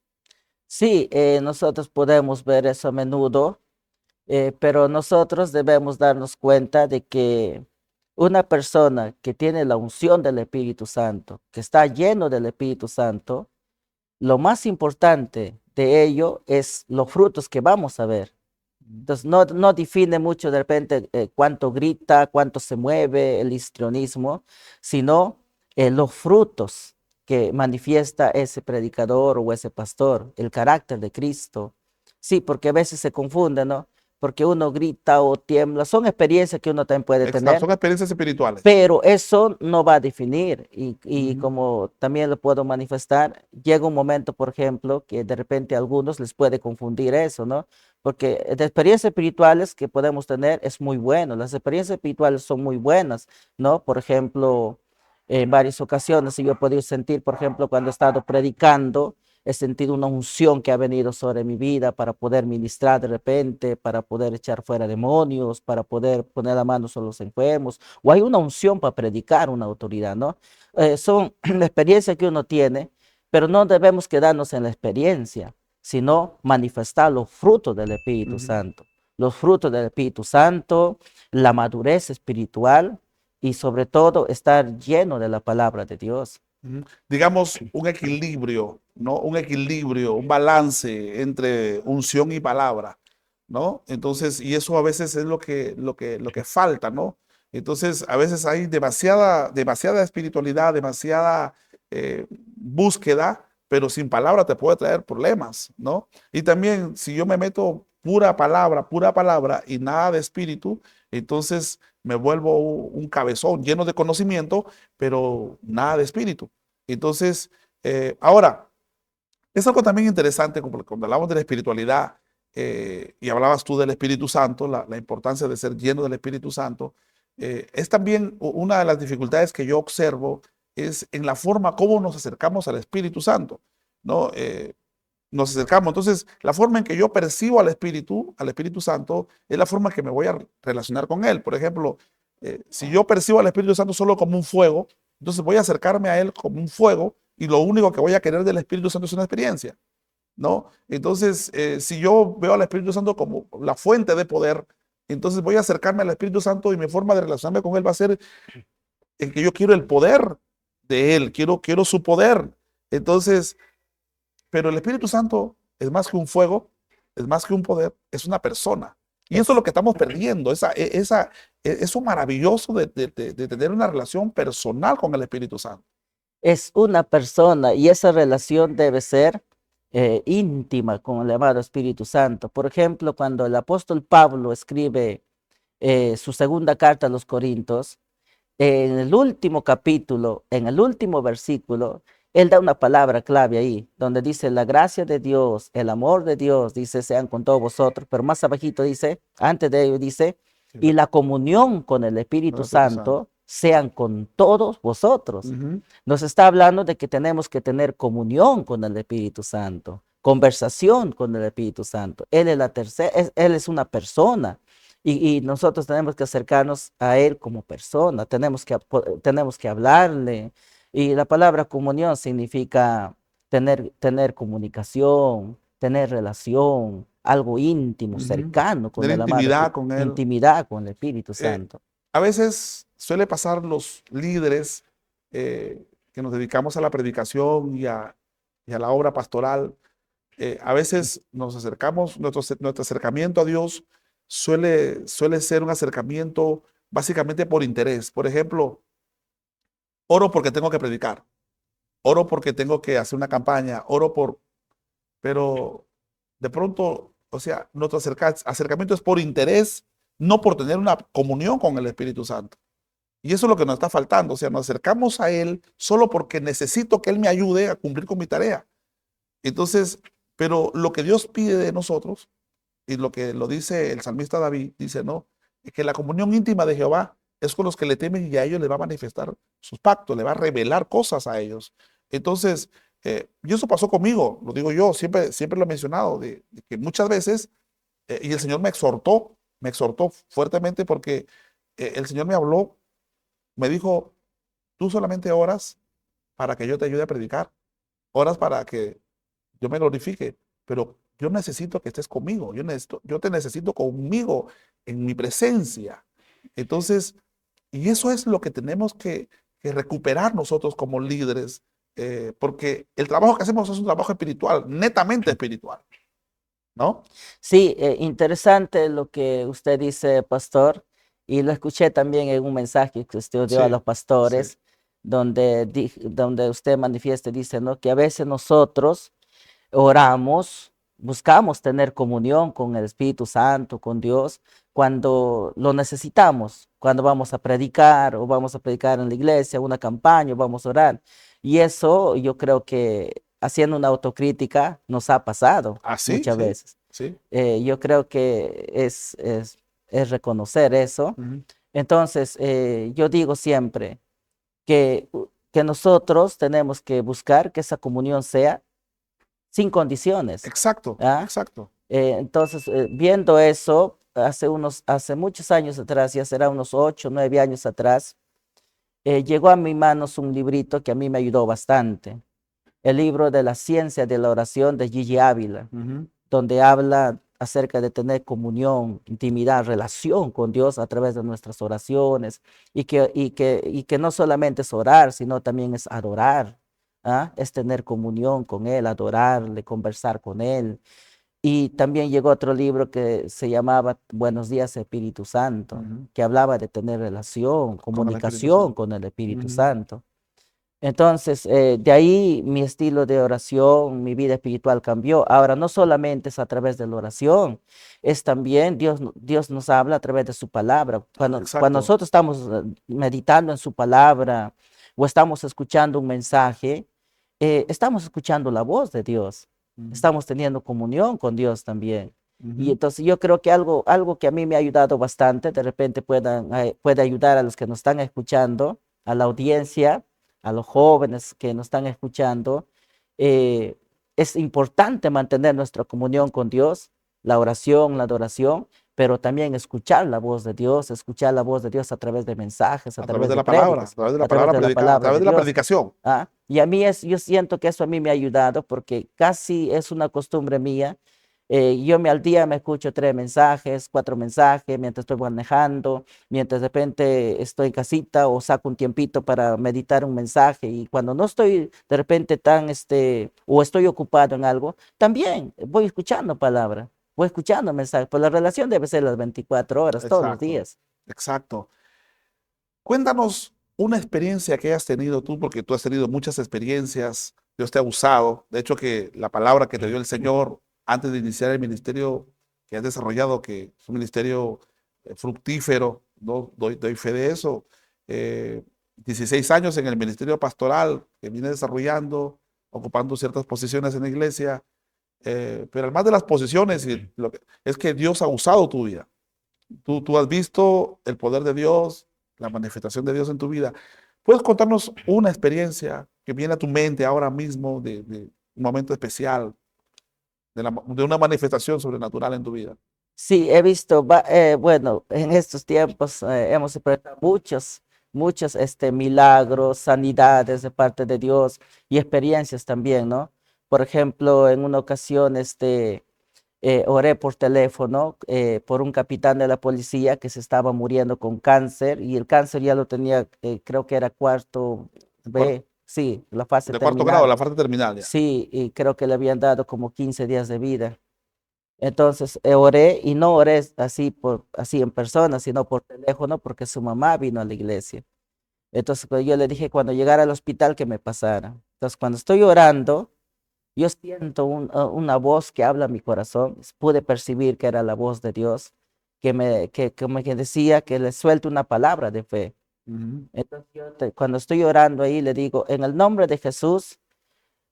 [SPEAKER 1] Sí, nosotros podemos ver eso a menudo, pero nosotros debemos darnos cuenta de que una persona que tiene la unción del Espíritu Santo, que está lleno del Espíritu Santo, lo más importante de ello es los frutos que vamos a ver. Entonces, no define mucho de repente cuánto grita, cuánto se mueve el histrionismo, sino los frutos que manifiesta ese predicador o ese pastor, el carácter de Cristo. Sí, porque a veces se confunde, ¿no? Porque uno grita o tiembla, son experiencias que uno también puede
[SPEAKER 2] Exacto,
[SPEAKER 1] tener,
[SPEAKER 2] son experiencias espirituales.
[SPEAKER 1] pero eso no va a definir y
[SPEAKER 2] Ujú.
[SPEAKER 1] como también lo puedo manifestar, llega un momento, por ejemplo, que de repente a algunos les puede confundir eso, ¿no? Porque de experiencias espirituales que podemos tener es muy bueno, las experiencias espirituales son muy buenas, ¿no? Por ejemplo, en varias ocasiones yo he podido sentir, por ejemplo, cuando he estado predicando, he sentido una unción que ha venido sobre mi vida para poder ministrar de repente, para poder echar fuera demonios, para poder poner la mano sobre los enfermos, o hay una unción para predicar, una autoridad, ¿no? Son experiencias que uno tiene, pero no debemos quedarnos en la experiencia, sino manifestar los frutos del Espíritu
[SPEAKER 2] Ujú.
[SPEAKER 1] Santo. Los frutos del Espíritu Santo, la madurez espiritual y sobre todo estar lleno de la palabra de Dios.
[SPEAKER 2] Ujú. Digamos, un equilibrio, ¿no? Un equilibrio, un balance entre unción y palabra, ¿no? Entonces, y eso a veces es lo que falta, ¿no? Entonces, a veces hay demasiada espiritualidad, demasiada búsqueda, pero sin palabra te puede traer problemas, ¿no? Y también, si yo me meto pura palabra y nada de espíritu, entonces me vuelvo un cabezón lleno de conocimiento, pero nada de espíritu. Entonces, ahora, es algo también interesante cuando hablamos de la espiritualidad y hablabas tú del Espíritu Santo, la importancia de ser lleno del Espíritu Santo, es también una de las dificultades que yo observo es en la forma como nos acercamos al Espíritu Santo, ¿no? Nos acercamos. Entonces, la forma en que yo percibo al Espíritu Santo, es la forma que me voy a relacionar con Él. Por ejemplo, si yo percibo al Espíritu Santo solo como un fuego, Entonces voy a acercarme a Él como un fuego y lo único que voy a querer del Espíritu Santo es una experiencia, ¿no? Entonces, si yo veo al Espíritu Santo como la fuente de poder, entonces voy a acercarme al Espíritu Santo y mi forma de relacionarme con Él va a ser en que yo quiero el poder de Él, quiero su poder. Entonces, pero el Espíritu Santo es más que un fuego, es más que un poder, es una persona. Y eso es
[SPEAKER 1] Es,
[SPEAKER 2] lo que estamos perdiendo, eso maravilloso de tener una relación personal con el Espíritu Santo.
[SPEAKER 1] es una persona y esa relación debe ser íntima con el amado Espíritu Santo. Por ejemplo, cuando el apóstol Pablo escribe su segunda carta a los Corintios, en el último capítulo, en el último versículo, él da una palabra clave ahí, donde dice la gracia de Dios, el amor de Dios, dice, sean con todos vosotros, pero más abajito dice, antes de ello dice,
[SPEAKER 2] Sí,
[SPEAKER 1] y la comunión con el
[SPEAKER 2] el
[SPEAKER 1] Espíritu
[SPEAKER 2] Espíritu Santo.
[SPEAKER 1] Santo sean con todos vosotros.
[SPEAKER 2] Ujú,
[SPEAKER 1] Nos está hablando de que tenemos que tener comunión con el Espíritu Santo, conversación con el Espíritu Santo. Él es la tercera, él es una persona. Y nosotros tenemos que acercarnos a Él como persona, tenemos que hablarle. Y la palabra comunión significa tener comunicación, tener relación, algo íntimo,
[SPEAKER 2] ujú.
[SPEAKER 1] cercano con
[SPEAKER 2] Tener
[SPEAKER 1] el amado
[SPEAKER 2] intimidad con Él.
[SPEAKER 1] intimidad con el Espíritu
[SPEAKER 2] Eh,
[SPEAKER 1] Santo.
[SPEAKER 2] a veces suele pasar los líderes que nos dedicamos a la predicación y a la obra pastoral. A veces nos acercamos, nuestro acercamiento a Dios suele ser un acercamiento básicamente por interés. Por ejemplo, oro porque tengo que predicar, oro porque tengo que hacer una campaña, pero de pronto, o sea, nuestro acercamiento es por interés, no por tener una comunión con el Espíritu Santo. Y eso es lo que nos está faltando, o sea, nos acercamos a Él solo porque necesito que Él me ayude a cumplir con mi tarea. Entonces, pero lo que Dios pide de nosotros, y lo que lo dice el salmista David, dice, ¿no? Que la comunión íntima de Jehová es con los que le temen y a ellos le va a manifestar sus pactos, le va a revelar cosas a ellos. Entonces, y eso pasó conmigo, lo digo yo, siempre lo he mencionado, de que muchas veces, y el Señor me exhortó fuertemente porque el Señor me habló, me dijo, tú solamente oras para que yo te ayude a predicar, oras para que yo me glorifique, pero yo necesito que estés conmigo, yo te necesito conmigo en mi presencia. Entonces, y eso es lo que tenemos que recuperar nosotros como líderes, porque el trabajo que hacemos es un trabajo espiritual, netamente espiritual, ¿no?
[SPEAKER 1] Sí, interesante lo que usted dice, pastor, y lo escuché también en un mensaje que usted dio a
[SPEAKER 2] Sí,
[SPEAKER 1] los
[SPEAKER 2] sí,
[SPEAKER 1] pastores, donde usted manifiesta, dice, ¿no? Que a veces nosotros oramos, buscamos tener comunión con el Espíritu Santo, con Dios, cuando lo necesitamos, cuando vamos a predicar o vamos a predicar en la iglesia, una campaña, o vamos a orar. Y eso yo creo que haciendo una autocrítica nos ha pasado
[SPEAKER 2] así,
[SPEAKER 1] muchas
[SPEAKER 2] sí,
[SPEAKER 1] veces.
[SPEAKER 2] sí.
[SPEAKER 1] Yo creo que es reconocer eso.
[SPEAKER 2] Ujú.
[SPEAKER 1] Entonces, yo digo siempre que nosotros tenemos que buscar que esa comunión sea sin condiciones.
[SPEAKER 2] Exacto,
[SPEAKER 1] ¿Ah?
[SPEAKER 2] exacto.
[SPEAKER 1] Entonces, viendo eso, hace muchos años atrás, ya será unos 8, 9 años atrás, llegó a mis manos un librito que a mí me ayudó bastante. El libro de la ciencia de la oración de Gigi Ávila,
[SPEAKER 2] Ujú.
[SPEAKER 1] donde habla acerca de tener comunión, intimidad, relación con Dios a través de nuestras oraciones y que no solamente es orar, sino también es adorar. ¿Ah? Es tener comunión con Él, adorarle, conversar con Él. Y también llegó otro libro que se llamaba Buenos días, Espíritu Santo,
[SPEAKER 2] Ujú.
[SPEAKER 1] que hablaba de tener relación,
[SPEAKER 2] Con el Espíritu
[SPEAKER 1] comunicación
[SPEAKER 2] Santo.
[SPEAKER 1] con el Espíritu
[SPEAKER 2] Ujú.
[SPEAKER 1] Santo. Entonces, de ahí mi estilo de oración, mi vida espiritual cambió. Ahora, no solamente es a través de la oración, es también Dios nos habla a través de su palabra. Cuando
[SPEAKER 2] Exacto.
[SPEAKER 1] nosotros estamos meditando en su palabra o estamos escuchando un mensaje, estamos escuchando la voz de Dios.
[SPEAKER 2] Ujú.
[SPEAKER 1] Estamos teniendo comunión con Dios también. Y
[SPEAKER 2] Ujú.
[SPEAKER 1] entonces yo creo que algo que a mí me ha ayudado bastante, de repente puede ayudar a los que nos están escuchando, a la audiencia, a los jóvenes que nos están escuchando, eh, es importante mantener nuestra comunión con Dios, la oración, la adoración, pero también escuchar la voz de Dios, escuchar la voz de Dios a través de mensajes, a
[SPEAKER 2] A través
[SPEAKER 1] través
[SPEAKER 2] de
[SPEAKER 1] de
[SPEAKER 2] la palabra, a
[SPEAKER 1] prédicas,
[SPEAKER 2] través de la
[SPEAKER 1] a través
[SPEAKER 2] palabra
[SPEAKER 1] de la
[SPEAKER 2] predicada, a
[SPEAKER 1] palabra
[SPEAKER 2] través
[SPEAKER 1] de
[SPEAKER 2] de la
[SPEAKER 1] Dios.
[SPEAKER 2] predicación.
[SPEAKER 1] ¿Ah? Y a mí yo siento que eso a mí me ha ayudado porque casi es una costumbre mía. Yo al día me escucho 3 mensajes, 4 mensajes, mientras estoy manejando, mientras de repente estoy en casita o saco un tiempito para meditar un mensaje. Y cuando no estoy de repente o estoy ocupado en algo, también voy escuchando palabra, voy escuchando mensajes. Pues la relación debe ser las 24 horas, todos los
[SPEAKER 2] Exacto,
[SPEAKER 1] días.
[SPEAKER 2] exacto. Cuéntanos una experiencia que hayas tenido tú, porque tú has tenido muchas experiencias, Dios te ha usado. De hecho, que la palabra que te dio el Señor antes de iniciar el ministerio que has desarrollado, que es un ministerio fructífero, ¿no? Doy fe de eso. 16 años en el ministerio pastoral que vine desarrollando, ocupando ciertas posiciones en la iglesia, pero además de las posiciones, es que Dios ha usado tu vida. Tú has visto el poder de Dios, la manifestación de Dios en tu vida. ¿Puedes contarnos una experiencia que viene a tu mente ahora mismo de un momento especial, de una manifestación sobrenatural en tu vida?
[SPEAKER 1] Sí, he visto, bueno, en estos tiempos hemos experimentado muchos milagros, sanidades de parte de Dios y experiencias también, ¿no? Por ejemplo, en una ocasión, oré por teléfono por un capitán de la policía que se estaba muriendo con cáncer y el cáncer ya lo tenía, creo que era cuarto
[SPEAKER 2] Cuar-
[SPEAKER 1] B, sí, la fase
[SPEAKER 2] De cuarto grado,
[SPEAKER 1] terminal.
[SPEAKER 2] la parte terminal ya.
[SPEAKER 1] Sí, y creo que le habían dado como 15 días de vida. Entonces oré y no oré así en persona, sino por teléfono porque su mamá vino a la iglesia. Entonces pues, yo le dije cuando llegara al hospital que me pasara. Entonces cuando estoy orando, yo siento una voz que habla a mi corazón. Pude percibir que era la voz de Dios, que decía que le suelte una palabra de fe.
[SPEAKER 2] Ujú.
[SPEAKER 1] Entonces cuando estoy orando ahí le digo, en el nombre de Jesús,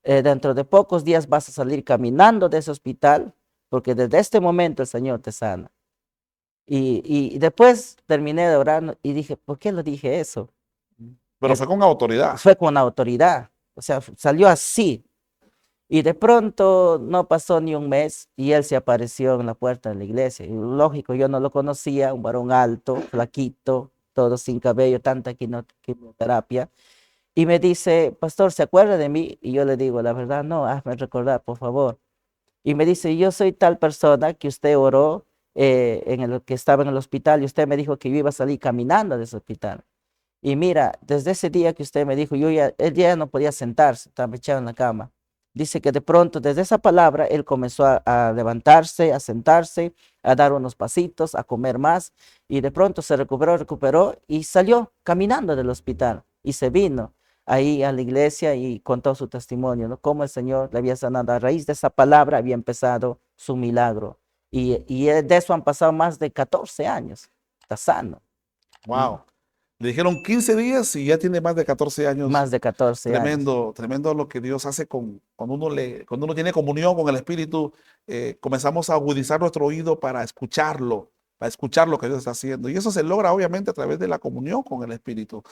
[SPEAKER 1] dentro de pocos días vas a salir caminando de ese hospital, porque desde este momento el Señor te sana. Y después terminé de orar y dije, ¿por qué lo dije eso?
[SPEAKER 2] Pero fue con autoridad.
[SPEAKER 1] Fue con autoridad, o sea, salió así. Y de pronto no pasó ni un mes y él se apareció en la puerta de la iglesia. Y lógico, yo no lo conocía, un varón alto, flaquito, todo sin cabello, tanta quimioterapia. Y me dice, pastor, ¿se acuerda de mí? Y yo le digo, la verdad, no, hazme recordar, por favor. Y me dice, yo soy tal persona que usted oró en el que estaba en el hospital y usted me dijo que yo iba a salir caminando de ese hospital. Y mira, desde ese día que usted me dijo, él ya no podía sentarse, estaba echado en la cama. Dice que de pronto, desde esa palabra, él comenzó a levantarse, a sentarse, a dar unos pasitos, a comer más. Y de pronto se recuperó y salió caminando del hospital y se vino ahí a la iglesia y contó su testimonio, ¿no? Cómo el Señor le había sanado. A raíz de esa palabra había empezado su milagro. Y de eso han pasado más de 14 años. Está sano. ¿Mm?
[SPEAKER 2] Wow. Le dijeron 15 días y ya tiene más de 14 años.
[SPEAKER 1] Más de 14 años.
[SPEAKER 2] Tremendo, tremendo lo que Dios hace cuando uno tiene comunión con el Espíritu. Comenzamos a agudizar nuestro oído para escuchar lo que Dios está haciendo. Y eso se logra obviamente a través de la comunión con el Espíritu.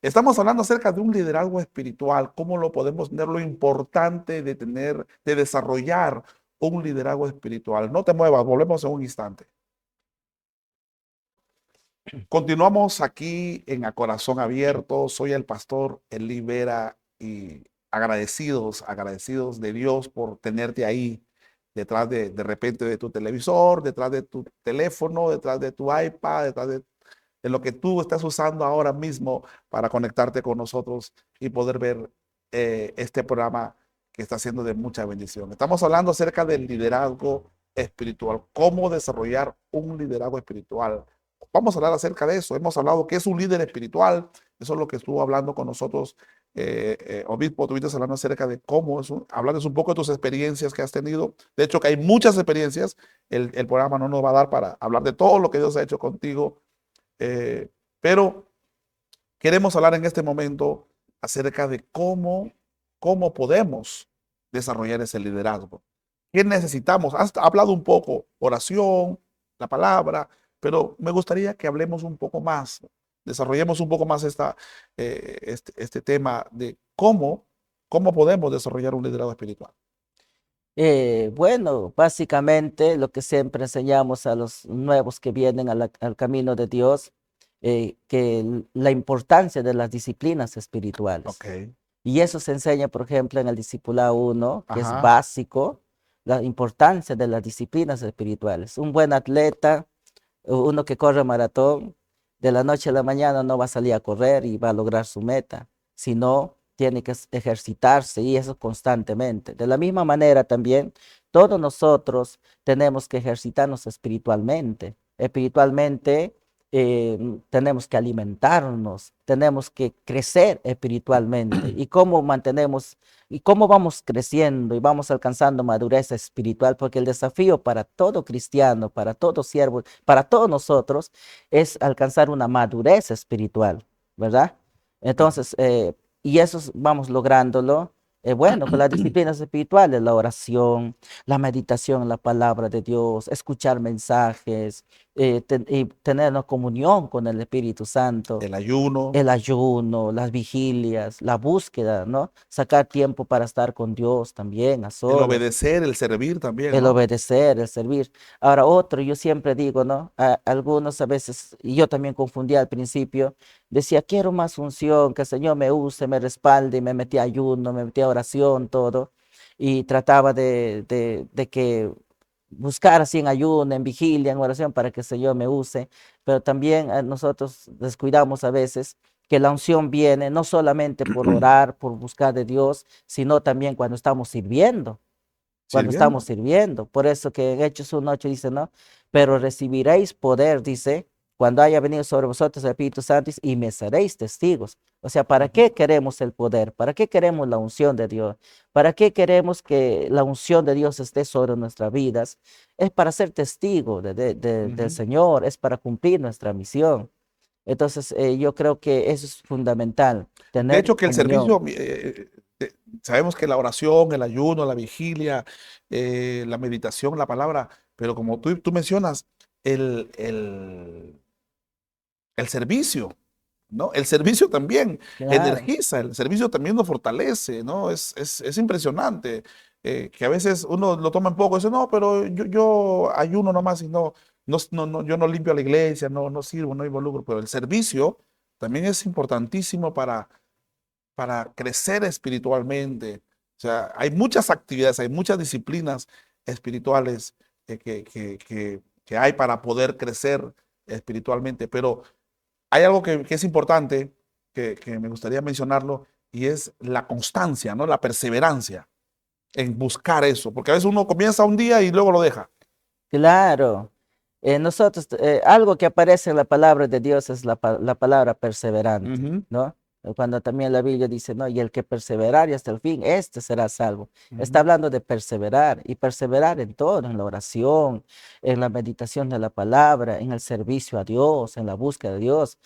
[SPEAKER 2] Estamos hablando acerca de un liderazgo espiritual, cómo lo podemos tener, lo importante de desarrollar un liderazgo espiritual. No te muevas, volvemos en un instante. Continuamos aquí en A Corazón Abierto. Soy el pastor Eli Vera y agradecidos de Dios por tenerte ahí detrás de repente de tu televisor, detrás de tu teléfono, detrás de tu iPad, de lo que tú estás usando ahora mismo para conectarte con nosotros y poder ver este programa que está siendo de mucha bendición. Estamos hablando acerca del liderazgo espiritual, cómo desarrollar un liderazgo espiritual. Vamos a hablar acerca de eso. Hemos hablado que es un líder espiritual. Eso es lo que estuvo hablando con nosotros, obispo. Tuviste hablando acerca de cómo es, hablando un poco de tus experiencias que has tenido. De hecho, que hay muchas experiencias. El programa no nos va a dar para hablar de todo lo que Dios ha hecho contigo, pero queremos hablar en este momento acerca de cómo podemos desarrollar ese liderazgo. ¿Qué necesitamos? Has hablado un poco, oración, la palabra, pero me gustaría que hablemos un poco más, desarrollemos un poco más este tema de cómo podemos desarrollar un liderazgo espiritual.
[SPEAKER 1] Bueno, básicamente lo que siempre enseñamos a los nuevos que vienen al camino de Dios, la importancia de las disciplinas espirituales.
[SPEAKER 2] Ok.
[SPEAKER 1] Y eso se enseña, por ejemplo, en el Discipulado 1, que es
[SPEAKER 2] Ajá.
[SPEAKER 1] básico, la importancia de las disciplinas espirituales. Un buen atleta, uno que corre maratón, de la noche a la mañana no va a salir a correr y va a lograr su meta, sino tiene que ejercitarse y eso constantemente. De la misma manera también, todos nosotros tenemos que ejercitarnos espiritualmente. Espiritualmente tenemos que alimentarnos, tenemos que crecer espiritualmente. ¿Y cómo mantenemos y cómo vamos creciendo y vamos alcanzando madurez espiritual? Porque el desafío para todo cristiano, para todo siervo, para todos nosotros es alcanzar una madurez espiritual, ¿verdad? Entonces, y eso vamos lográndolo, bueno, con las disciplinas espirituales, la oración, la meditación en la palabra de Dios, escuchar mensajes, y tener una comunión con el Espíritu Santo,
[SPEAKER 2] El ayuno,
[SPEAKER 1] el ayuno, las vigilias, la búsqueda, ¿no? Sacar tiempo para estar con Dios también, a
[SPEAKER 2] el
[SPEAKER 1] solos,
[SPEAKER 2] obedecer, el servir también,
[SPEAKER 1] el
[SPEAKER 2] ¿no?
[SPEAKER 1] obedecer, el servir. Ahora, otro, yo siempre digo, ¿no? Algunos a veces, y yo también confundía al principio, decía, quiero más unción, que el Señor me use, me respalde, y me metía a ayuno, me metía a oración, todo, y trataba de que buscar así en ayuno, en vigilia, en oración, para que el Señor me use, pero también nosotros descuidamos a veces que la unción viene no solamente por orar, por buscar de Dios, sino también cuando estamos sirviendo, cuando estamos
[SPEAKER 2] Sirviendo.
[SPEAKER 1] sirviendo. Por eso que en Hechos 1:8 dice, ¿no? Pero recibiréis poder, dice, cuando haya venido sobre vosotros el Espíritu Santo y me seréis testigos. O sea, ¿para
[SPEAKER 2] Ujú,
[SPEAKER 1] qué queremos el poder? ¿Para qué queremos la unción de Dios? ¿Para qué queremos que la unción de Dios esté sobre nuestras vidas? Es para ser testigo del
[SPEAKER 2] ujú.
[SPEAKER 1] Señor, es para cumplir nuestra misión. Entonces, yo creo que eso es fundamental,
[SPEAKER 2] De
[SPEAKER 1] tener
[SPEAKER 2] hecho, que el
[SPEAKER 1] comunión.
[SPEAKER 2] servicio, sabemos que la oración, el ayuno, la vigilia, la meditación, la palabra, pero como tú mencionas, el, el, el servicio, ¿no? El servicio también
[SPEAKER 1] Claro,
[SPEAKER 2] energiza, el servicio también nos fortalece, ¿no? Es impresionante que a veces uno lo toma en poco y dice, no, pero yo ayuno nomás y yo no limpio la iglesia, no sirvo, no involucro, pero el servicio también es importantísimo para crecer espiritualmente. O sea, hay muchas actividades, hay muchas disciplinas espirituales que hay para poder crecer espiritualmente, pero hay algo que es importante, que me gustaría mencionarlo, y es la constancia, ¿no? La perseverancia en buscar eso, porque a veces uno comienza un día y luego lo deja.
[SPEAKER 1] claro. Nosotros, algo que aparece en la palabra de Dios es la palabra perseverante,
[SPEAKER 2] Ujú,
[SPEAKER 1] ¿no? Cuando también la Biblia dice, ¿no? Y el que perseverar y hasta el fin, este será salvo. Está
[SPEAKER 2] ujú.
[SPEAKER 1] hablando de perseverar y perseverar en todo, en la oración, en la meditación de la palabra, en el servicio a Dios, en la búsqueda de Dios.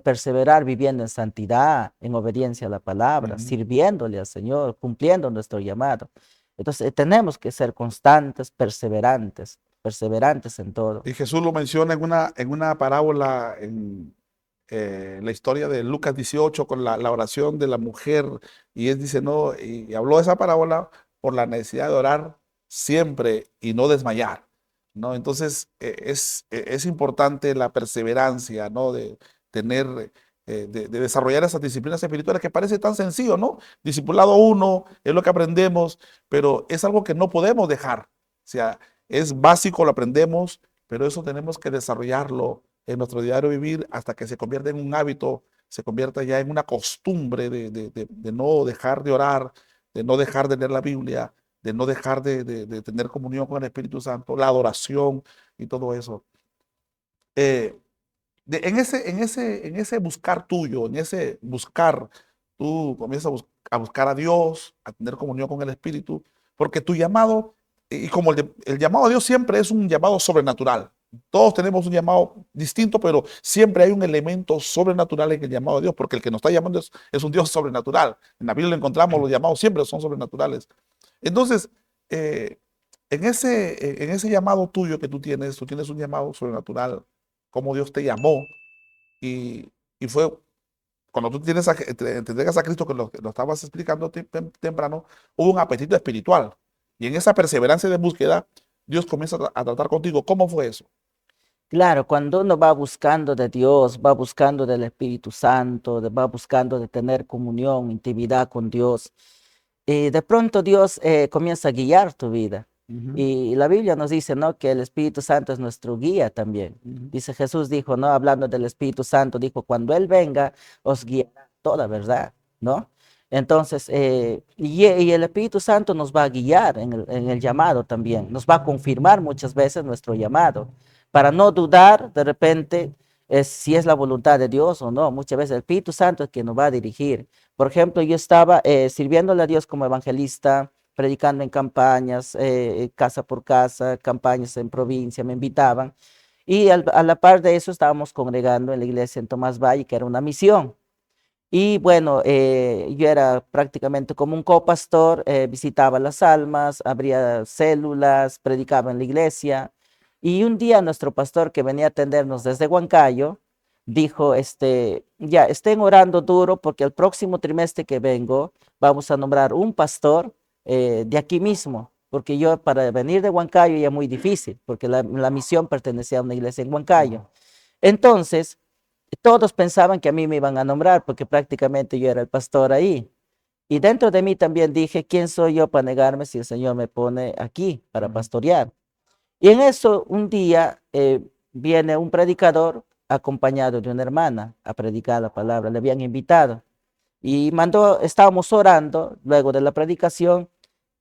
[SPEAKER 1] Perseverar viviendo en santidad, en obediencia a la palabra,
[SPEAKER 2] Ujú.
[SPEAKER 1] sirviéndole al Señor, cumpliendo nuestro llamado. Entonces, tenemos que ser constantes, perseverantes en todo.
[SPEAKER 2] Y Jesús lo menciona en una parábola la historia de Lucas 18 con la oración de la mujer. Y él dice, no, y habló de esa parábola por la necesidad de orar siempre y no desmayar, ¿no? Entonces, es importante la perseverancia, ¿no? De tener, de desarrollar esas disciplinas espirituales que parece tan sencillo, ¿no? Discipulado uno, es lo que aprendemos, pero es algo que no podemos dejar. O sea, es básico, lo aprendemos, pero eso tenemos que desarrollarlo en nuestro diario vivir hasta que se convierta en un hábito, se convierta ya en una costumbre de no dejar de orar, de no dejar de leer la Biblia, de no dejar de tener comunión con el Espíritu Santo, la adoración y todo eso. Eh, en ese buscar tuyo, en ese buscar, tú comienzas a buscar a Dios, a tener comunión con el Espíritu, porque tu llamado, y como el llamado a Dios siempre es un llamado sobrenatural. Todos tenemos un llamado distinto, pero siempre hay un elemento sobrenatural en el llamado a Dios, porque el que nos está llamando es un Dios sobrenatural. En la Biblia lo encontramos, los llamados siempre son sobrenaturales. Entonces, eh, en ese llamado tuyo que tú tienes un llamado sobrenatural, como Dios te llamó, y fue cuando tú te entregas a Cristo, que lo estabas explicando temprano, hubo un apetito espiritual. Y en esa perseverancia de búsqueda, Dios comienza a tratar contigo. ¿Cómo fue eso?
[SPEAKER 1] Claro, cuando uno va buscando de Dios, va buscando del Espíritu Santo, va buscando de tener comunión, intimidad con Dios, y de pronto Dios comienza a guiar tu vida.
[SPEAKER 2] Ujú,
[SPEAKER 1] Y la Biblia nos dice, ¿no? Que el Espíritu Santo es nuestro guía también.
[SPEAKER 2] ujú,
[SPEAKER 1] Dice Jesús, dijo, ¿no? Hablando del Espíritu Santo, dijo, cuando Él venga, os guiará toda verdad, ¿no? Entonces, y el Espíritu Santo nos va a guiar en el llamado también, nos va a confirmar muchas veces nuestro llamado, para no dudar de repente si es la voluntad de Dios o no. Muchas veces el Espíritu Santo es quien nos va a dirigir. Por ejemplo, yo estaba sirviéndole a Dios como evangelista, predicando en campañas, casa por casa, campañas en provincia, me invitaban. Y a la par de eso estábamos congregando en la iglesia en Tomás Valle, que era una misión. Y bueno, yo era prácticamente como un copastor, visitaba las almas, abría células, predicaba en la iglesia. Y un día nuestro pastor que venía a atendernos desde Huancayo dijo, ya estén orando duro porque el próximo trimestre que vengo vamos a nombrar un pastor de aquí mismo, porque yo para venir de Huancayo ya muy difícil, porque la misión pertenecía a una iglesia en Huancayo. Entonces, todos pensaban que a mí me iban a nombrar porque prácticamente yo era el pastor ahí. Y dentro de mí también dije, ¿quién soy yo para negarme si el Señor me pone aquí para
[SPEAKER 2] ujú,
[SPEAKER 1] pastorear? Y en eso un día viene un predicador acompañado de una hermana a predicar la palabra, le habían invitado. Y mandó, estábamos orando luego de la predicación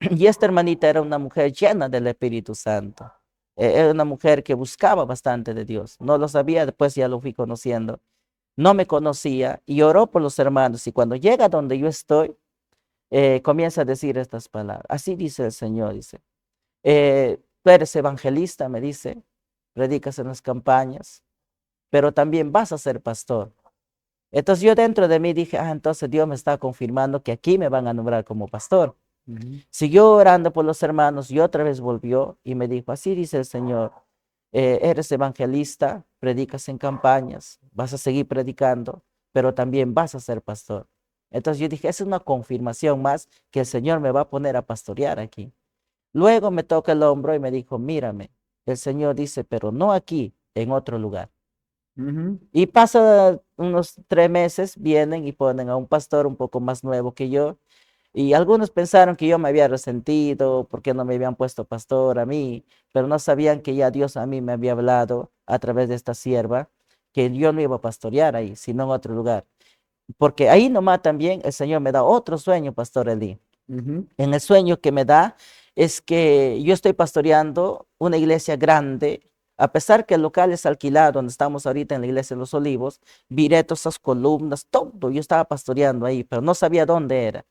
[SPEAKER 1] y esta hermanita era una mujer llena del Espíritu Santo. Era una mujer que buscaba bastante de Dios. No lo sabía, después ya lo fui conociendo. No me conocía y oró por los hermanos. Y cuando llega donde yo estoy, comienza a decir estas palabras. Así dice el Señor, dice. Tú eres evangelista, me dice, predicas en las campañas, pero también vas a ser pastor. Entonces yo dentro de mí dije, entonces Dios me está confirmando que aquí me van a nombrar como pastor.
[SPEAKER 2] ujú.
[SPEAKER 1] Siguió orando por los hermanos y otra vez volvió y me dijo, así dice el Señor, eres evangelista, predicas en campañas, vas a seguir predicando, pero también vas a ser pastor. Entonces yo dije, esa es una confirmación más que el Señor me va a poner a pastorear aquí. Luego me toca el hombro y me dijo, mírame, el Señor dice, pero no aquí, en otro lugar.
[SPEAKER 2] Ujú.
[SPEAKER 1] Y pasa unos 3 meses, vienen y ponen a un pastor un poco más nuevo que yo. Y algunos pensaron que yo me había resentido porque no me habían puesto pastor a mí, pero no sabían que ya Dios a mí me había hablado a través de esta sierva, que yo no iba a pastorear ahí, sino en otro lugar. Porque ahí nomás también el Señor me da otro sueño, Pastor Eli.
[SPEAKER 2] Ujú,
[SPEAKER 1] En el sueño que me da es que yo estoy pastoreando una iglesia grande, a pesar que el local es alquilado, donde estamos ahorita en la iglesia de los Olivos, viré todas esas columnas, todo, yo estaba pastoreando ahí, pero no sabía dónde era.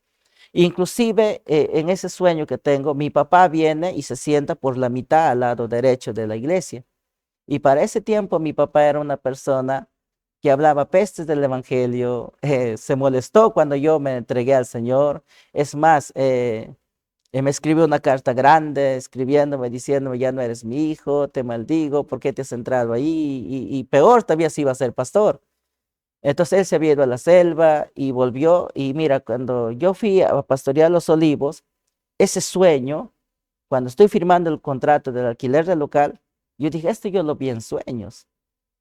[SPEAKER 1] Inclusive en ese sueño que tengo, mi papá viene y se sienta por la mitad al lado derecho de la iglesia. Y para ese tiempo mi papá era una persona que hablaba pestes del evangelio, se molestó cuando yo me entregué al Señor. Es más, me escribió una carta grande, escribiéndome, diciéndome, ya no eres mi hijo, te maldigo, ¿por qué te has entrado ahí? Y peor todavía si iba a ser pastor. Entonces él se había ido a la selva y volvió. Y mira, cuando yo fui a pastorear los olivos, ese sueño, cuando estoy firmando el contrato del alquiler del local, yo dije, esto yo lo vi en sueños.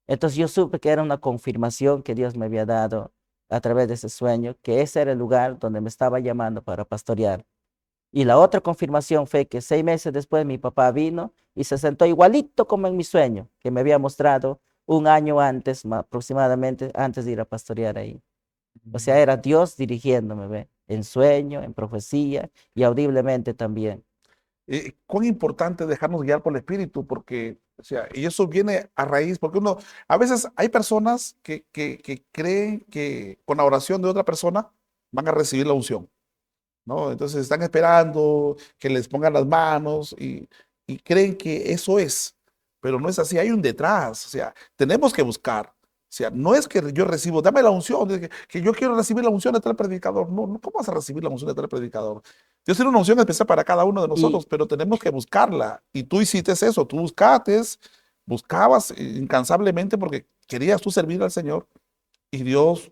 [SPEAKER 1] Entonces yo supe que era una confirmación que Dios me había dado a través de ese sueño, que ese era el lugar donde me estaba llamando para pastorear. Y la otra confirmación fue que 6 meses después mi papá vino y se sentó igualito como en mi sueño, que me había mostrado un año antes, aproximadamente, antes de ir a pastorear ahí. O sea, era Dios dirigiéndome, ¿ve? En sueño, en profecía y audiblemente también.
[SPEAKER 2] Cuán importante dejarnos guiar por el Espíritu, porque, o sea, y eso viene a raíz, porque uno, a veces hay personas que creen que con la oración de otra persona van a recibir la unción, ¿no? Entonces están esperando que les pongan las manos y creen que eso es, pero no es así, hay un detrás, o sea, tenemos que buscar. O sea, no es que yo recibo, dame la unción, que yo quiero recibir la unción de tal predicador. No, no, ¿cómo vas a recibir la unción de tal predicador? Dios tiene una unción especial para cada uno de
[SPEAKER 1] Y
[SPEAKER 2] nosotros, pero tenemos que buscarla. Y tú hiciste eso, tú buscaste, buscabas incansablemente porque querías tú servir al Señor y Dios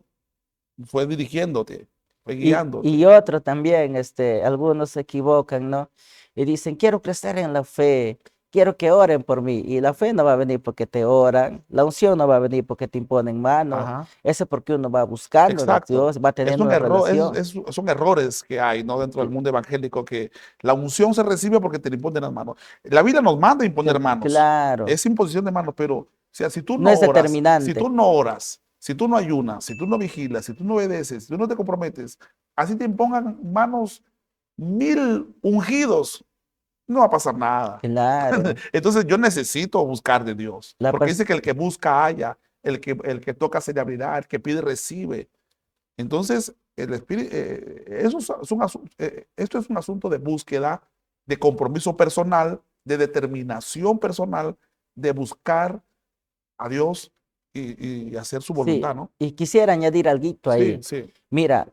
[SPEAKER 2] fue dirigiéndote. guiándote.
[SPEAKER 1] Y otro también, algunos se equivocan, ¿no? Y dicen, quiero crecer en la fe, quiero que oren por mí. Y la fe no va a venir porque te oran, la unción no va a venir porque te imponen mano,
[SPEAKER 2] Ajá.
[SPEAKER 1] eso es porque uno va buscando a
[SPEAKER 2] Exacto.
[SPEAKER 1] Dios, va
[SPEAKER 2] Es
[SPEAKER 1] teniendo
[SPEAKER 2] un
[SPEAKER 1] una
[SPEAKER 2] error,
[SPEAKER 1] relación.
[SPEAKER 2] son errores que hay, ¿no? Dentro del
[SPEAKER 1] Cl-
[SPEAKER 2] mundo evangélico, que la unción se recibe porque te le imponen las manos. La Biblia nos manda a imponer manos.
[SPEAKER 1] Claro,
[SPEAKER 2] Es imposición de manos, pero, o sea, si tú
[SPEAKER 1] no
[SPEAKER 2] no
[SPEAKER 1] es
[SPEAKER 2] oras, si
[SPEAKER 1] determinante.
[SPEAKER 2] tú no oras, si tú no ayunas, si tú no vigilas, si tú no obedeces, si tú no te comprometes, así te impongan manos 1000 ungidos, no va a pasar nada.
[SPEAKER 1] Claro,
[SPEAKER 2] Entonces yo necesito buscar de Dios,
[SPEAKER 1] la
[SPEAKER 2] porque
[SPEAKER 1] pers-
[SPEAKER 2] dice que el que busca halla, el que toca se le abrirá, el que pide recibe. Entonces, el espíritu, esto es un asunto de búsqueda, de compromiso personal, de determinación personal, de buscar a Dios y hacer su
[SPEAKER 1] sí,
[SPEAKER 2] voluntad, ¿no?
[SPEAKER 1] y quisiera añadir algo
[SPEAKER 2] Sí,
[SPEAKER 1] ahí.
[SPEAKER 2] sí.
[SPEAKER 1] Mira,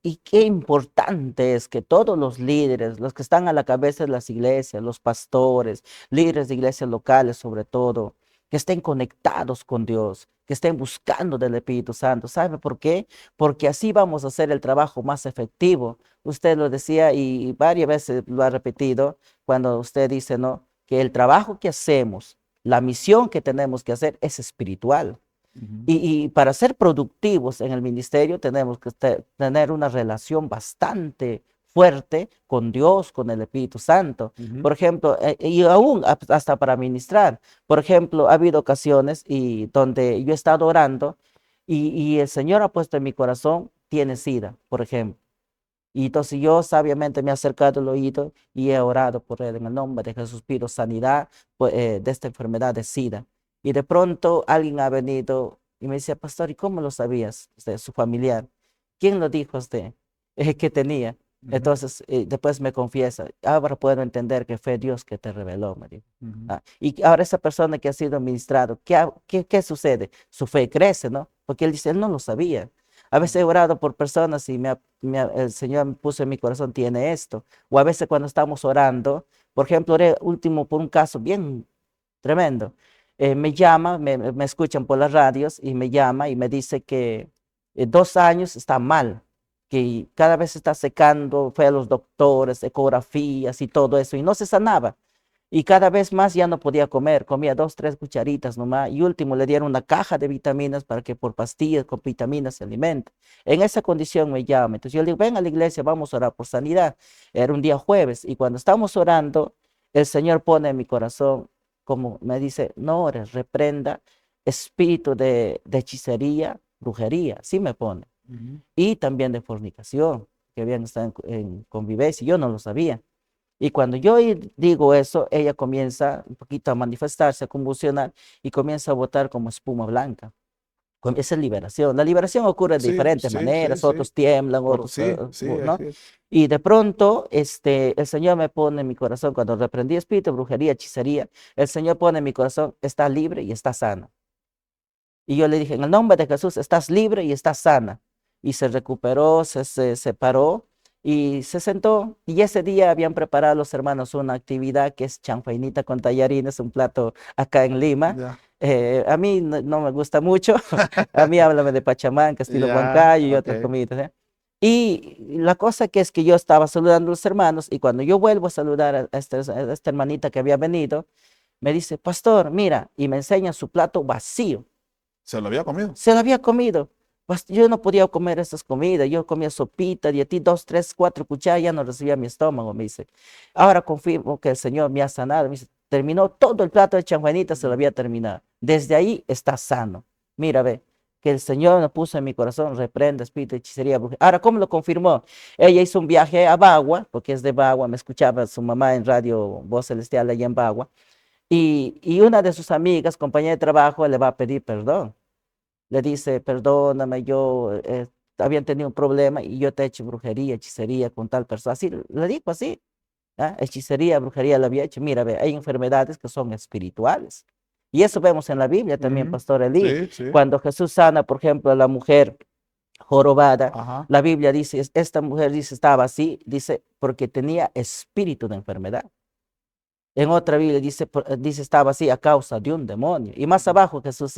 [SPEAKER 1] y qué importante es que todos los líderes, los que están a la cabeza de las iglesias, los pastores, líderes de iglesias locales sobre todo, que estén conectados con Dios, que estén buscando del Espíritu Santo. ¿Sabe por qué? Porque así vamos a hacer el trabajo más efectivo. Usted lo decía y varias veces lo ha repetido cuando usted dice, ¿no? Que el trabajo que hacemos, la misión que tenemos que hacer es espiritual.
[SPEAKER 2] Ujú,
[SPEAKER 1] Y para ser productivos en el ministerio tenemos que tener una relación bastante fuerte con Dios, con el Espíritu Santo.
[SPEAKER 2] ujú.
[SPEAKER 1] Por ejemplo, y aún hasta para ministrar. Por ejemplo, ha habido ocasiones donde yo he estado orando y el Señor ha puesto en mi corazón, tiene SIDA, por ejemplo. Y entonces yo sabiamente me he acercado al oído y he orado por él en el nombre de Jesús, pido sanidad pues, de esta enfermedad de SIDA. Y de pronto alguien ha venido y me decía, pastor, ¿y cómo lo sabías? Usted, su familiar. ¿Quién lo dijo a usted? Que tenía.
[SPEAKER 2] Ujú,
[SPEAKER 1] Entonces, después me confiesa, ahora puedo entender que fue Dios que te reveló, me dijo.
[SPEAKER 2] ujú.
[SPEAKER 1] Ah, y ahora esa persona que ha sido ministrado, ¿qué sucede? Su fe crece, ¿no? Porque él dice, él no lo sabía. A veces he orado por personas y el Señor me puso en mi corazón, tiene esto. O a veces cuando estamos orando, por ejemplo, oré último por un caso bien tremendo. Me llama, me escuchan por las radios y me llama y me dice que 2 años está mal, que cada vez está secando, fue a los doctores, ecografías y todo eso, y no se sanaba. Y cada vez más ya no podía comer, comía 2, 3 cucharitas nomás. Y último le dieron una caja de vitaminas para que por pastillas con vitaminas se alimente. En esa condición me llama. Entonces yo le digo, ven a la iglesia, vamos a orar por sanidad. Era un día jueves y cuando estamos orando, el Señor pone en mi corazón, como me dice, no ores, reprenda espíritu de hechicería, brujería, sí me pone.
[SPEAKER 2] Ujú.
[SPEAKER 1] Y también de fornicación, que habían estado en convivencia. Yo no lo sabía. Y cuando yo digo eso, ella comienza un poquito a manifestarse, a convulsionar y comienza a botar como espuma blanca. Esa es liberación. La liberación ocurre de
[SPEAKER 2] Sí,
[SPEAKER 1] diferentes
[SPEAKER 2] sí, sí,
[SPEAKER 1] maneras,
[SPEAKER 2] sí.
[SPEAKER 1] otros tiemblan, otros,
[SPEAKER 2] Sí, sí,
[SPEAKER 1] ¿no?
[SPEAKER 2] así es.
[SPEAKER 1] Y de pronto, el Señor me pone en mi corazón, cuando reprendí espíritu, brujería, hechicería, el Señor pone en mi corazón, está libre y está sano. Y yo le dije, en el nombre de Jesús, estás libre y estás sana. Y se recuperó, se separó y se sentó. Y ese día habían preparado los hermanos una actividad que es chanfainita con tallarines, un plato acá en Lima.
[SPEAKER 2] Ya,
[SPEAKER 1] A mí no me gusta mucho. A mí háblame de pachamanca, estilo
[SPEAKER 2] ya,
[SPEAKER 1] huancayo y
[SPEAKER 2] ok.
[SPEAKER 1] otras comidas. Y la cosa que es que yo estaba saludando a los hermanos y cuando yo vuelvo a saludar a esta hermanita que había venido, me dice, pastor, mira, y me enseña su plato vacío.
[SPEAKER 2] ¿Se lo había comido?
[SPEAKER 1] Se lo había comido. Yo no podía comer esas comidas. Yo comía sopita, y a ti 2, 3, 4 cucharadas ya no recibía mi estómago, me dice. Ahora confirmo que el Señor me ha sanado. Me dice, terminó todo el plato de chanjuanita, se lo había terminado. Desde ahí está sano. Mira, ve, que el Señor me puso en mi corazón, reprende espíritu de hechicería, brujería. Ahora, ¿cómo lo confirmó? Ella hizo un viaje a Bagua, porque es de Bagua, me escuchaba su mamá en radio Voz Celestial allá en Bagua, y una de sus amigas, compañera de trabajo, le va a pedir perdón. Le dice, perdóname, yo habían tenido un problema y yo te he hecho brujería, hechicería con tal persona. Así, le dijo así, ¿ah? Hechicería, brujería le había hecho. Mira, ve, hay enfermedades que son espirituales. Y eso vemos en la Biblia también,
[SPEAKER 2] Ujú.
[SPEAKER 1] Pastor Elí.
[SPEAKER 2] Sí, sí.
[SPEAKER 1] Cuando Jesús sana, por ejemplo, a la mujer jorobada,
[SPEAKER 2] Ajá.
[SPEAKER 1] la Biblia dice, esta mujer dice, estaba así, dice, porque tenía espíritu de enfermedad. En otra Biblia dice, dice estaba así a causa de un demonio. Y más abajo Jesús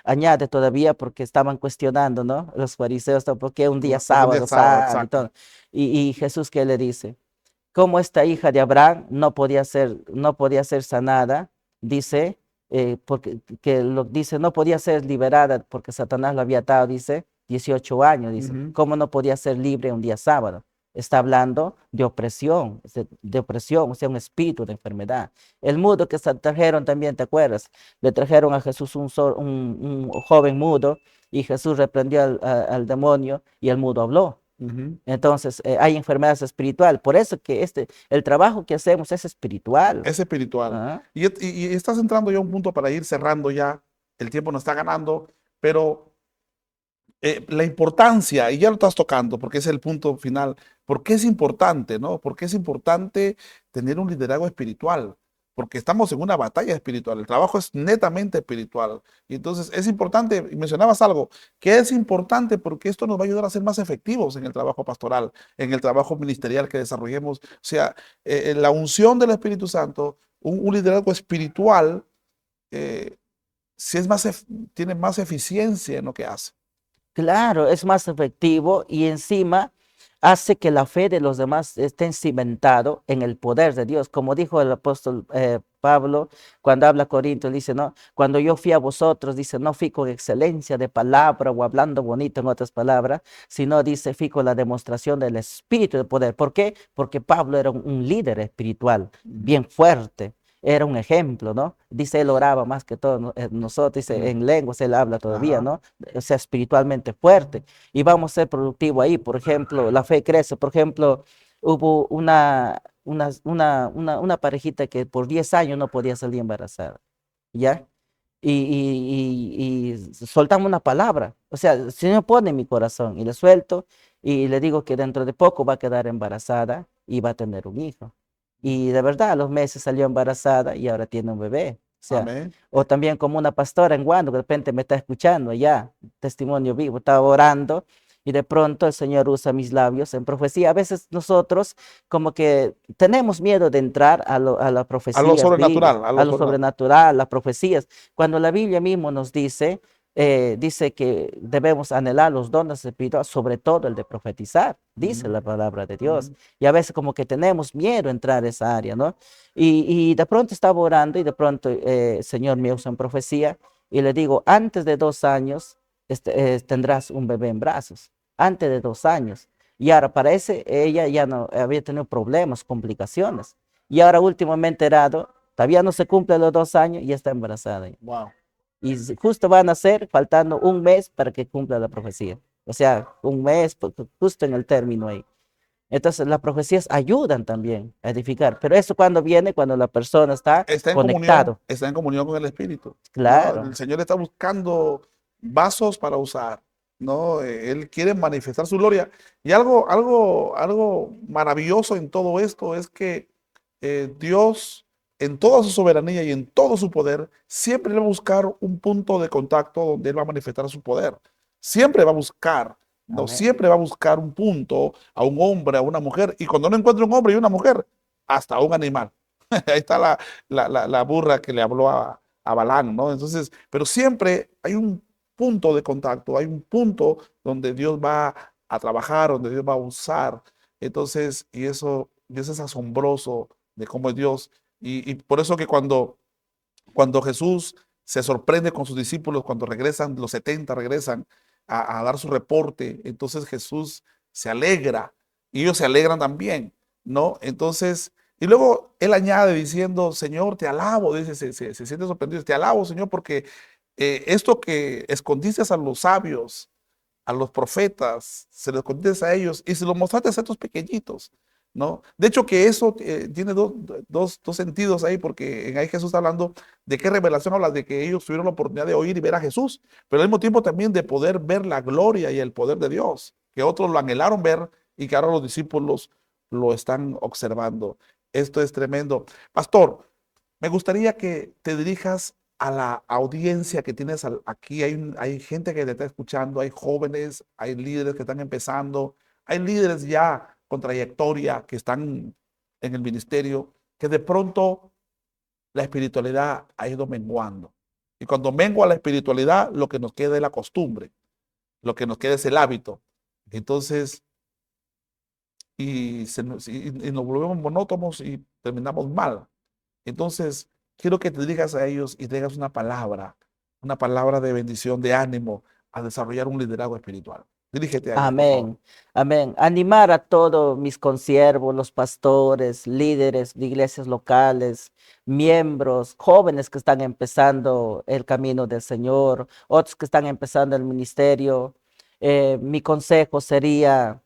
[SPEAKER 1] añade todavía porque estaban cuestionando, ¿no? Los fariseos, ¿por qué un día
[SPEAKER 2] Porque un día
[SPEAKER 1] sábado
[SPEAKER 2] sábado,
[SPEAKER 1] sana y
[SPEAKER 2] exacto.
[SPEAKER 1] todo? Y Jesús, ¿qué le dice? Cómo esta hija de Abraham no podía ser sanada, dice, porque que lo dice, no podía ser liberada porque Satanás la había atado, dice, 18 años, dice,
[SPEAKER 2] Ujú.
[SPEAKER 1] ¿cómo no podía ser libre un día sábado? Está hablando de opresión, de opresión, o sea, un espíritu de enfermedad. El mudo que se trajeron también, ¿te acuerdas? Le trajeron a Jesús un joven mudo y Jesús reprendió al demonio y el mudo habló.
[SPEAKER 2] Ujú.
[SPEAKER 1] Entonces, hay enfermedades espirituales. Por eso que el trabajo que hacemos es espiritual.
[SPEAKER 2] Es espiritual.
[SPEAKER 1] ¿Ah?
[SPEAKER 2] Y estás entrando ya a un punto para ir cerrando ya. El tiempo nos está ganando, pero la importancia, y ya lo estás tocando porque es el punto final, ¿por qué es importante, no? ¿Por qué es importante tener un liderazgo espiritual? Porque estamos en una batalla espiritual, el trabajo es netamente espiritual. Y entonces es importante, y mencionabas algo, que es importante porque esto nos va a ayudar a ser más efectivos en el trabajo pastoral, en el trabajo ministerial que desarrollemos. O sea, la unción del Espíritu Santo, un liderazgo espiritual, eh, si es tiene más eficiencia en lo que hace.
[SPEAKER 1] Claro, es más efectivo y encima hace que la fe de los demás esté cimentado en el poder de Dios. Como dijo el apóstol Pablo cuando habla a Corintios, dice, ¿no? Cuando yo fui a vosotros, dice, no fui con excelencia de palabra o hablando bonito en otras palabras, sino dice, fui con la demostración del espíritu de poder. ¿Por qué? Porque Pablo era un líder espiritual bien fuerte. Era un ejemplo, ¿no? Dice, él oraba más que todos nosotros, dice,
[SPEAKER 2] Mm.
[SPEAKER 1] en lenguas él habla todavía,
[SPEAKER 2] Ajá.
[SPEAKER 1] ¿no? O sea, espiritualmente fuerte. Y vamos a ser productivos ahí. Por ejemplo, la fe crece. Por ejemplo, hubo una parejita que por 10 años no podía salir embarazada, ¿ya? Y soltamos una palabra. O sea, el Señor pone en mi corazón y le suelto y le digo que dentro de poco va a quedar embarazada y va a tener un hijo. Y de verdad, a los meses salió embarazada y ahora tiene un bebé. O sea,
[SPEAKER 2] Amén.
[SPEAKER 1] o también como una pastora en Guando, que de repente me está escuchando ya, testimonio vivo, estaba orando y de pronto el Señor usa mis labios en profecía. A veces nosotros como que tenemos miedo de entrar a las
[SPEAKER 2] A lo
[SPEAKER 1] profecías bíblicas,
[SPEAKER 2] sobrenatural, a
[SPEAKER 1] a
[SPEAKER 2] lo
[SPEAKER 1] lo
[SPEAKER 2] sobrenatural.
[SPEAKER 1] sobrenatural, las profecías, cuando la Biblia mismo nos dice, dice que debemos anhelar los dones espirituales, sobre todo el de profetizar, dice
[SPEAKER 2] Ujú,
[SPEAKER 1] la palabra de Dios.
[SPEAKER 2] ujú.
[SPEAKER 1] Y a veces como que tenemos miedo a entrar a esa área, ¿no? Y de pronto estaba orando y de pronto el Señor me usa en profecía y le digo, antes de 2 años tendrás un bebé en brazos, antes de 2 años. Y ahora parece, ella ya no había tenido problemas, complicaciones. Y ahora último me he enterado, todavía no se cumplen los 2 años y ya está embarazada.
[SPEAKER 2] Wow.
[SPEAKER 1] Y justo van a ser faltando un mes para que cumpla la profecía. O sea, un mes, justo en el término ahí. Entonces, las profecías ayudan también a edificar, pero eso cuando viene, cuando la persona está conectado.
[SPEAKER 2] Está en comunión con el Espíritu, ¿no? El
[SPEAKER 1] Claro,
[SPEAKER 2] Señor está buscando vasos para usar, ¿no? Él quiere manifestar su gloria. Y algo maravilloso en todo esto es que Dios, en toda su soberanía y en todo su poder, siempre va a buscar un punto de contacto donde Él va a manifestar su poder. Siempre va a buscar, ¿no?
[SPEAKER 1] amén.
[SPEAKER 2] Siempre va a buscar un punto a un hombre, a una mujer. Y cuando no encuentra un hombre y una mujer, hasta a un animal. Ahí está la burra que le habló a Balán, ¿no? Entonces, pero siempre hay un punto de contacto, hay un punto donde Dios va a trabajar, donde Dios va a usar. Entonces, y eso es asombroso de cómo es Dios. Y por eso que cuando Jesús se sorprende con sus discípulos, cuando regresan, los 70 regresan a dar su reporte, entonces Jesús se alegra y ellos se alegran también, ¿no? Entonces, y luego él añade diciendo, Señor, te alabo, dice, se siente sorprendido, te alabo, Señor, porque esto que escondiste a los sabios, a los profetas, se los contaste a ellos y se lo mostraste a estos pequeñitos, ¿no? De hecho que eso tiene dos sentidos ahí, porque en ahí Jesús está hablando de qué revelación habla, de que ellos tuvieron la oportunidad de oír y ver a Jesús, pero al mismo tiempo también de poder ver la gloria y el poder de Dios, que otros lo anhelaron ver y que ahora los discípulos lo están observando. Esto es tremendo. Pastor, me gustaría que te dirijas a la audiencia que tienes aquí. Hay gente que te está escuchando, hay jóvenes, hay líderes que están empezando, hay líderes ya con trayectoria que están en el ministerio, que de pronto la espiritualidad ha ido menguando. Y cuando mengua la espiritualidad, lo que nos queda es la costumbre, lo que nos queda es el hábito. Entonces, y nos volvemos monótonos y terminamos mal. Entonces, quiero que te digas a ellos y tengas una palabra de bendición, de ánimo a desarrollar un liderazgo espiritual. Dirígete a ellos, por favor.
[SPEAKER 1] Amén, amén. Animar a todos mis consiervos, los pastores, líderes de iglesias locales, miembros, jóvenes que están empezando el camino del Señor, otros que están empezando el ministerio. Mi consejo sería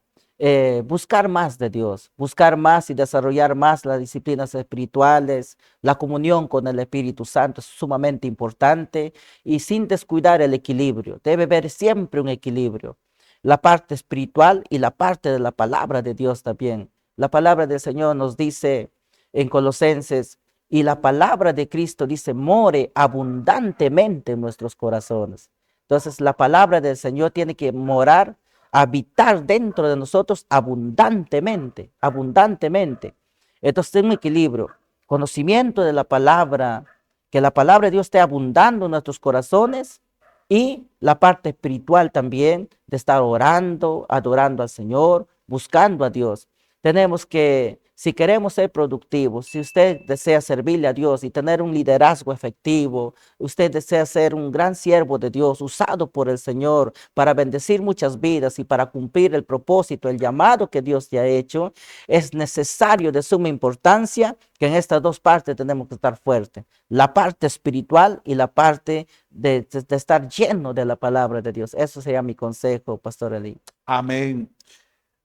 [SPEAKER 1] buscar más de Dios, buscar más y desarrollar más las disciplinas espirituales. La comunión con el Espíritu Santo es sumamente importante y sin descuidar el equilibrio. Debe haber siempre un equilibrio, la parte espiritual y la parte de la palabra de Dios también. La palabra del Señor nos dice en Colosenses, y la palabra de Cristo dice, more abundantemente en nuestros corazones. Entonces, la palabra del Señor tiene que morar, habitar dentro de nosotros abundantemente, abundantemente. Entonces, un equilibrio, conocimiento de la palabra, que la palabra de Dios esté abundando en nuestros corazones, y la parte espiritual también de estar orando, adorando al Señor, buscando a Dios. Tenemos que, si queremos ser productivos, si usted desea servirle a Dios y tener un liderazgo efectivo, usted desea ser un gran siervo de Dios, usado por el Señor para bendecir muchas vidas y para cumplir el propósito, el llamado que Dios te ha hecho, es necesario, de suma importancia, que en estas dos partes tenemos que estar fuertes. La parte espiritual y la parte de estar lleno de la palabra de Dios. Eso sería mi consejo, Pastor Eli.
[SPEAKER 2] Amén.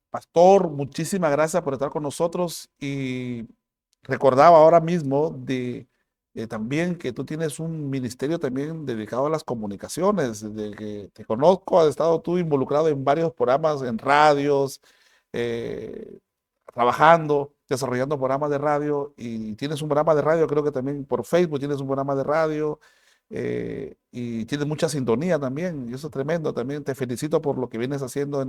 [SPEAKER 2] Pastor, muchísimas gracias por estar con nosotros y recordaba ahora mismo también que tú tienes un ministerio también dedicado a las comunicaciones. Desde que te conozco, has estado tú involucrado en varios programas en radios, eh, trabajando, desarrollando programas de radio y tienes un programa de radio, creo que también por Facebook tienes un programa de radio y tienes mucha sintonía también, y eso es tremendo. También te felicito por lo que vienes haciendo en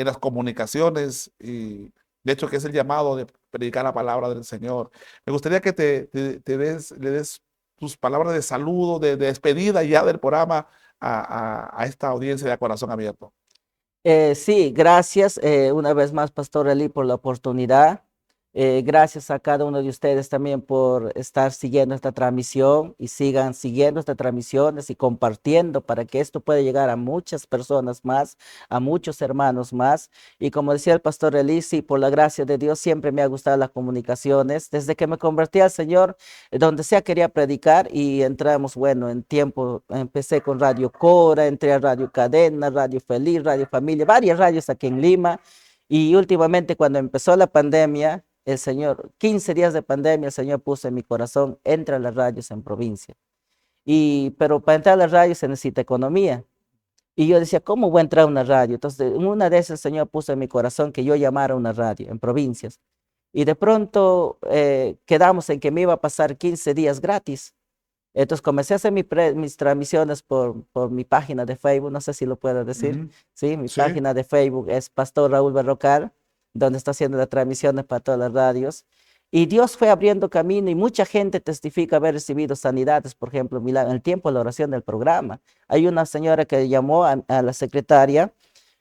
[SPEAKER 2] las comunicaciones y de hecho que es el llamado de predicar la palabra del Señor. Me gustaría que le des tus palabras de saludo, de despedida ya del programa a esta audiencia de A Corazón Abierto.
[SPEAKER 1] Sí, gracias una vez más, Pastor Eli, por la oportunidad. Gracias a cada uno de ustedes también por estar siguiendo esta transmisión y sigan siguiendo estas transmisiones y compartiendo para que esto pueda llegar a muchas personas más, a muchos hermanos más. Y como decía el Pastor Eli, sí, por la gracia de Dios siempre me ha gustado las comunicaciones. Desde que me convertí al Señor, donde sea quería predicar y entramos, bueno, en tiempo, empecé con Radio Cora, entré a Radio Cadena, Radio Feliz, Radio Familia, varias radios aquí en Lima. Y últimamente cuando empezó la pandemia, el Señor, 15 días de pandemia, el Señor puso en mi corazón, entra a las radios en provincia. Pero para entrar a las radios se necesita economía. Y yo decía, ¿cómo voy a entrar a una radio? Entonces, en una de esas el Señor puso en mi corazón que yo llamara a una radio en provincias. Y de pronto quedamos en que me iba a pasar 15 días gratis. Entonces comencé a hacer mis transmisiones por mi página de Facebook, no sé si lo puedo decir.
[SPEAKER 2] Ujú.
[SPEAKER 1] Sí, mi
[SPEAKER 2] Sí.
[SPEAKER 1] página de Facebook es Pastor Raúl Berrocal, donde está haciendo las transmisiones para todas las radios. Y Dios fue abriendo camino y mucha gente testifica haber recibido sanidades, por ejemplo, en el tiempo de la oración del programa. Hay una señora que llamó a la secretaria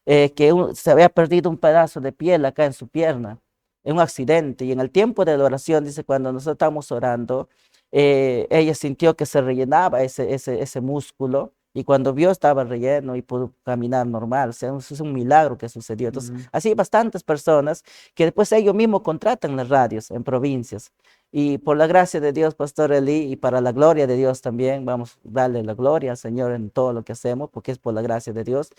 [SPEAKER 1] que se había perdido un pedazo de piel acá en su pierna, en un accidente. Y en el tiempo de la oración, dice, cuando nosotros estamos orando, ella sintió que se rellenaba ese músculo y cuando vio estaba relleno y pudo caminar normal. O sea, es un milagro que sucedió. Entonces,
[SPEAKER 2] Ujú.
[SPEAKER 1] así hay bastantes personas que después ellos mismos contratan las radios en provincias. Y por la gracia de Dios, Pastor Eli, y para la gloria de Dios también, vamos a darle la gloria al Señor en todo lo que hacemos, porque es por la gracia de Dios.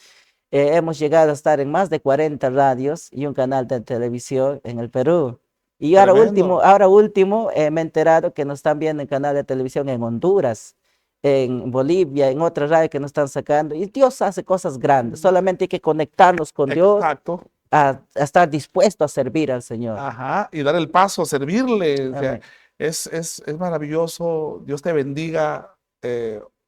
[SPEAKER 1] Hemos llegado a estar en más de 40 radios y un canal de televisión en el Perú. Y
[SPEAKER 2] Tremendo.
[SPEAKER 1] ahora último me he enterado que nos están viendo en canal de televisión en Honduras, en Bolivia, en otras radios que nos están sacando. Y Dios hace cosas grandes. Solamente hay que conectarnos con Dios,
[SPEAKER 2] Exacto.
[SPEAKER 1] a estar dispuesto a servir al Señor.
[SPEAKER 2] Ajá, y dar el paso a servirle. O sea,
[SPEAKER 1] Amén.
[SPEAKER 2] es maravilloso. Dios te bendiga.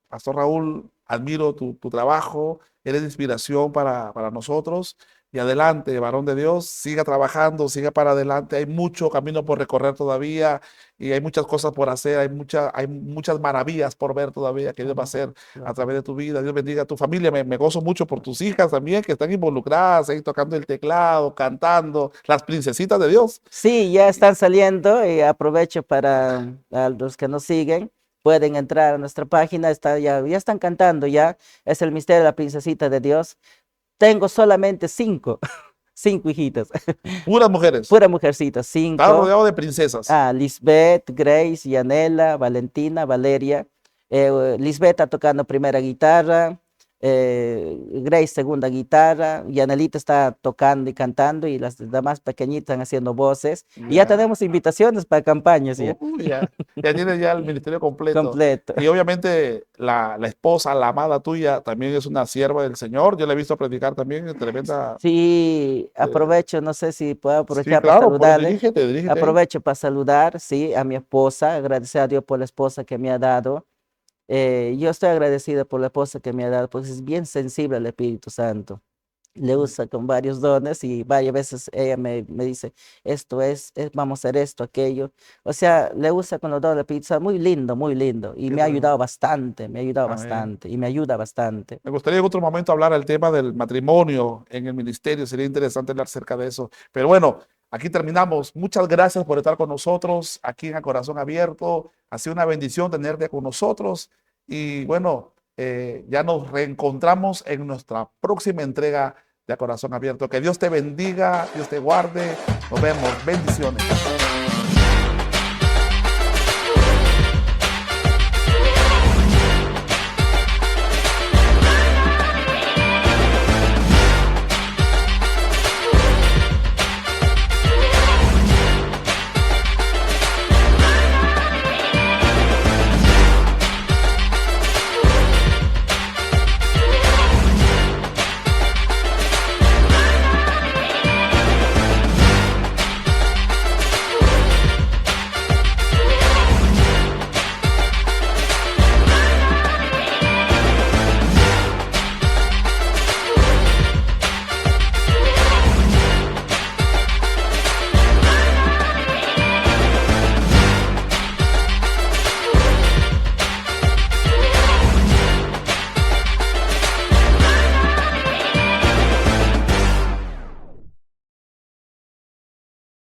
[SPEAKER 2] Pastor Raúl, admiro tu trabajo. Eres de inspiración para nosotros. y adelante, varón de Dios, siga trabajando, siga para adelante. Hay mucho camino por recorrer todavía y hay muchas cosas por hacer, hay muchas maravillas por ver todavía que Dios va a hacer a
[SPEAKER 1] Claro.
[SPEAKER 2] través de tu vida. Dios bendiga a tu familia. Me gozo mucho por tus hijas también que están involucradas ahí tocando el teclado, cantando, las princesitas de Dios.
[SPEAKER 1] Sí, ya están saliendo y aprovecho para a los que nos siguen, pueden entrar a nuestra página, ya están cantando ya, es el misterio de la princesita de Dios. Tengo solamente cinco, cinco hijitas,
[SPEAKER 2] Puras mujeres.
[SPEAKER 1] pura mujercita,
[SPEAKER 2] Está
[SPEAKER 1] cinco.
[SPEAKER 2] rodeado de princesas.
[SPEAKER 1] Lisbeth, Grace, Yanela, Valentina, Valeria. Lisbeth está tocando primera guitarra, Grace segunda guitarra, Yanelita está tocando y cantando y las demás pequeñitas están haciendo voces. Y ya
[SPEAKER 2] Ya.
[SPEAKER 1] tenemos invitaciones para campañas ya,
[SPEAKER 2] Ya, ya tienes ya el ministerio completo.
[SPEAKER 1] completo.
[SPEAKER 2] Y obviamente la esposa, la amada tuya, también es una sierva del Señor. Yo la he visto predicar también, tremenda.
[SPEAKER 1] Sí,
[SPEAKER 2] eh,
[SPEAKER 1] aprovecho, no sé si puedo
[SPEAKER 2] sí,
[SPEAKER 1] aprovechar para
[SPEAKER 2] claro, pues
[SPEAKER 1] saludarle.
[SPEAKER 2] dirígete ahí.
[SPEAKER 1] Aprovecho para saludar, sí, a mi esposa, agradecer a Dios por la esposa que me ha dado. Yo estoy agradecido por la esposa que me ha dado, pues es bien sensible al Espíritu Santo. Le usa con varios dones y varias veces ella me dice, esto vamos a hacer esto, aquello. O sea, le usa con los dones del Espíritu Santo, muy lindo, muy lindo. Y
[SPEAKER 2] Qué
[SPEAKER 1] me ha
[SPEAKER 2] bueno.
[SPEAKER 1] ayudado bastante, me ha ayudado
[SPEAKER 2] Amén.
[SPEAKER 1] bastante y me ayuda bastante.
[SPEAKER 2] Me gustaría en otro momento hablar del tema del matrimonio en el ministerio. Sería interesante hablar acerca de eso. Pero bueno, aquí terminamos. Muchas gracias por estar con nosotros aquí en A Corazón Abierto. Ha sido una bendición tenerte con nosotros. Y bueno, ya nos reencontramos en nuestra próxima entrega de A Corazón Abierto. Que Dios te bendiga, Dios te guarde. Nos vemos. Bendiciones.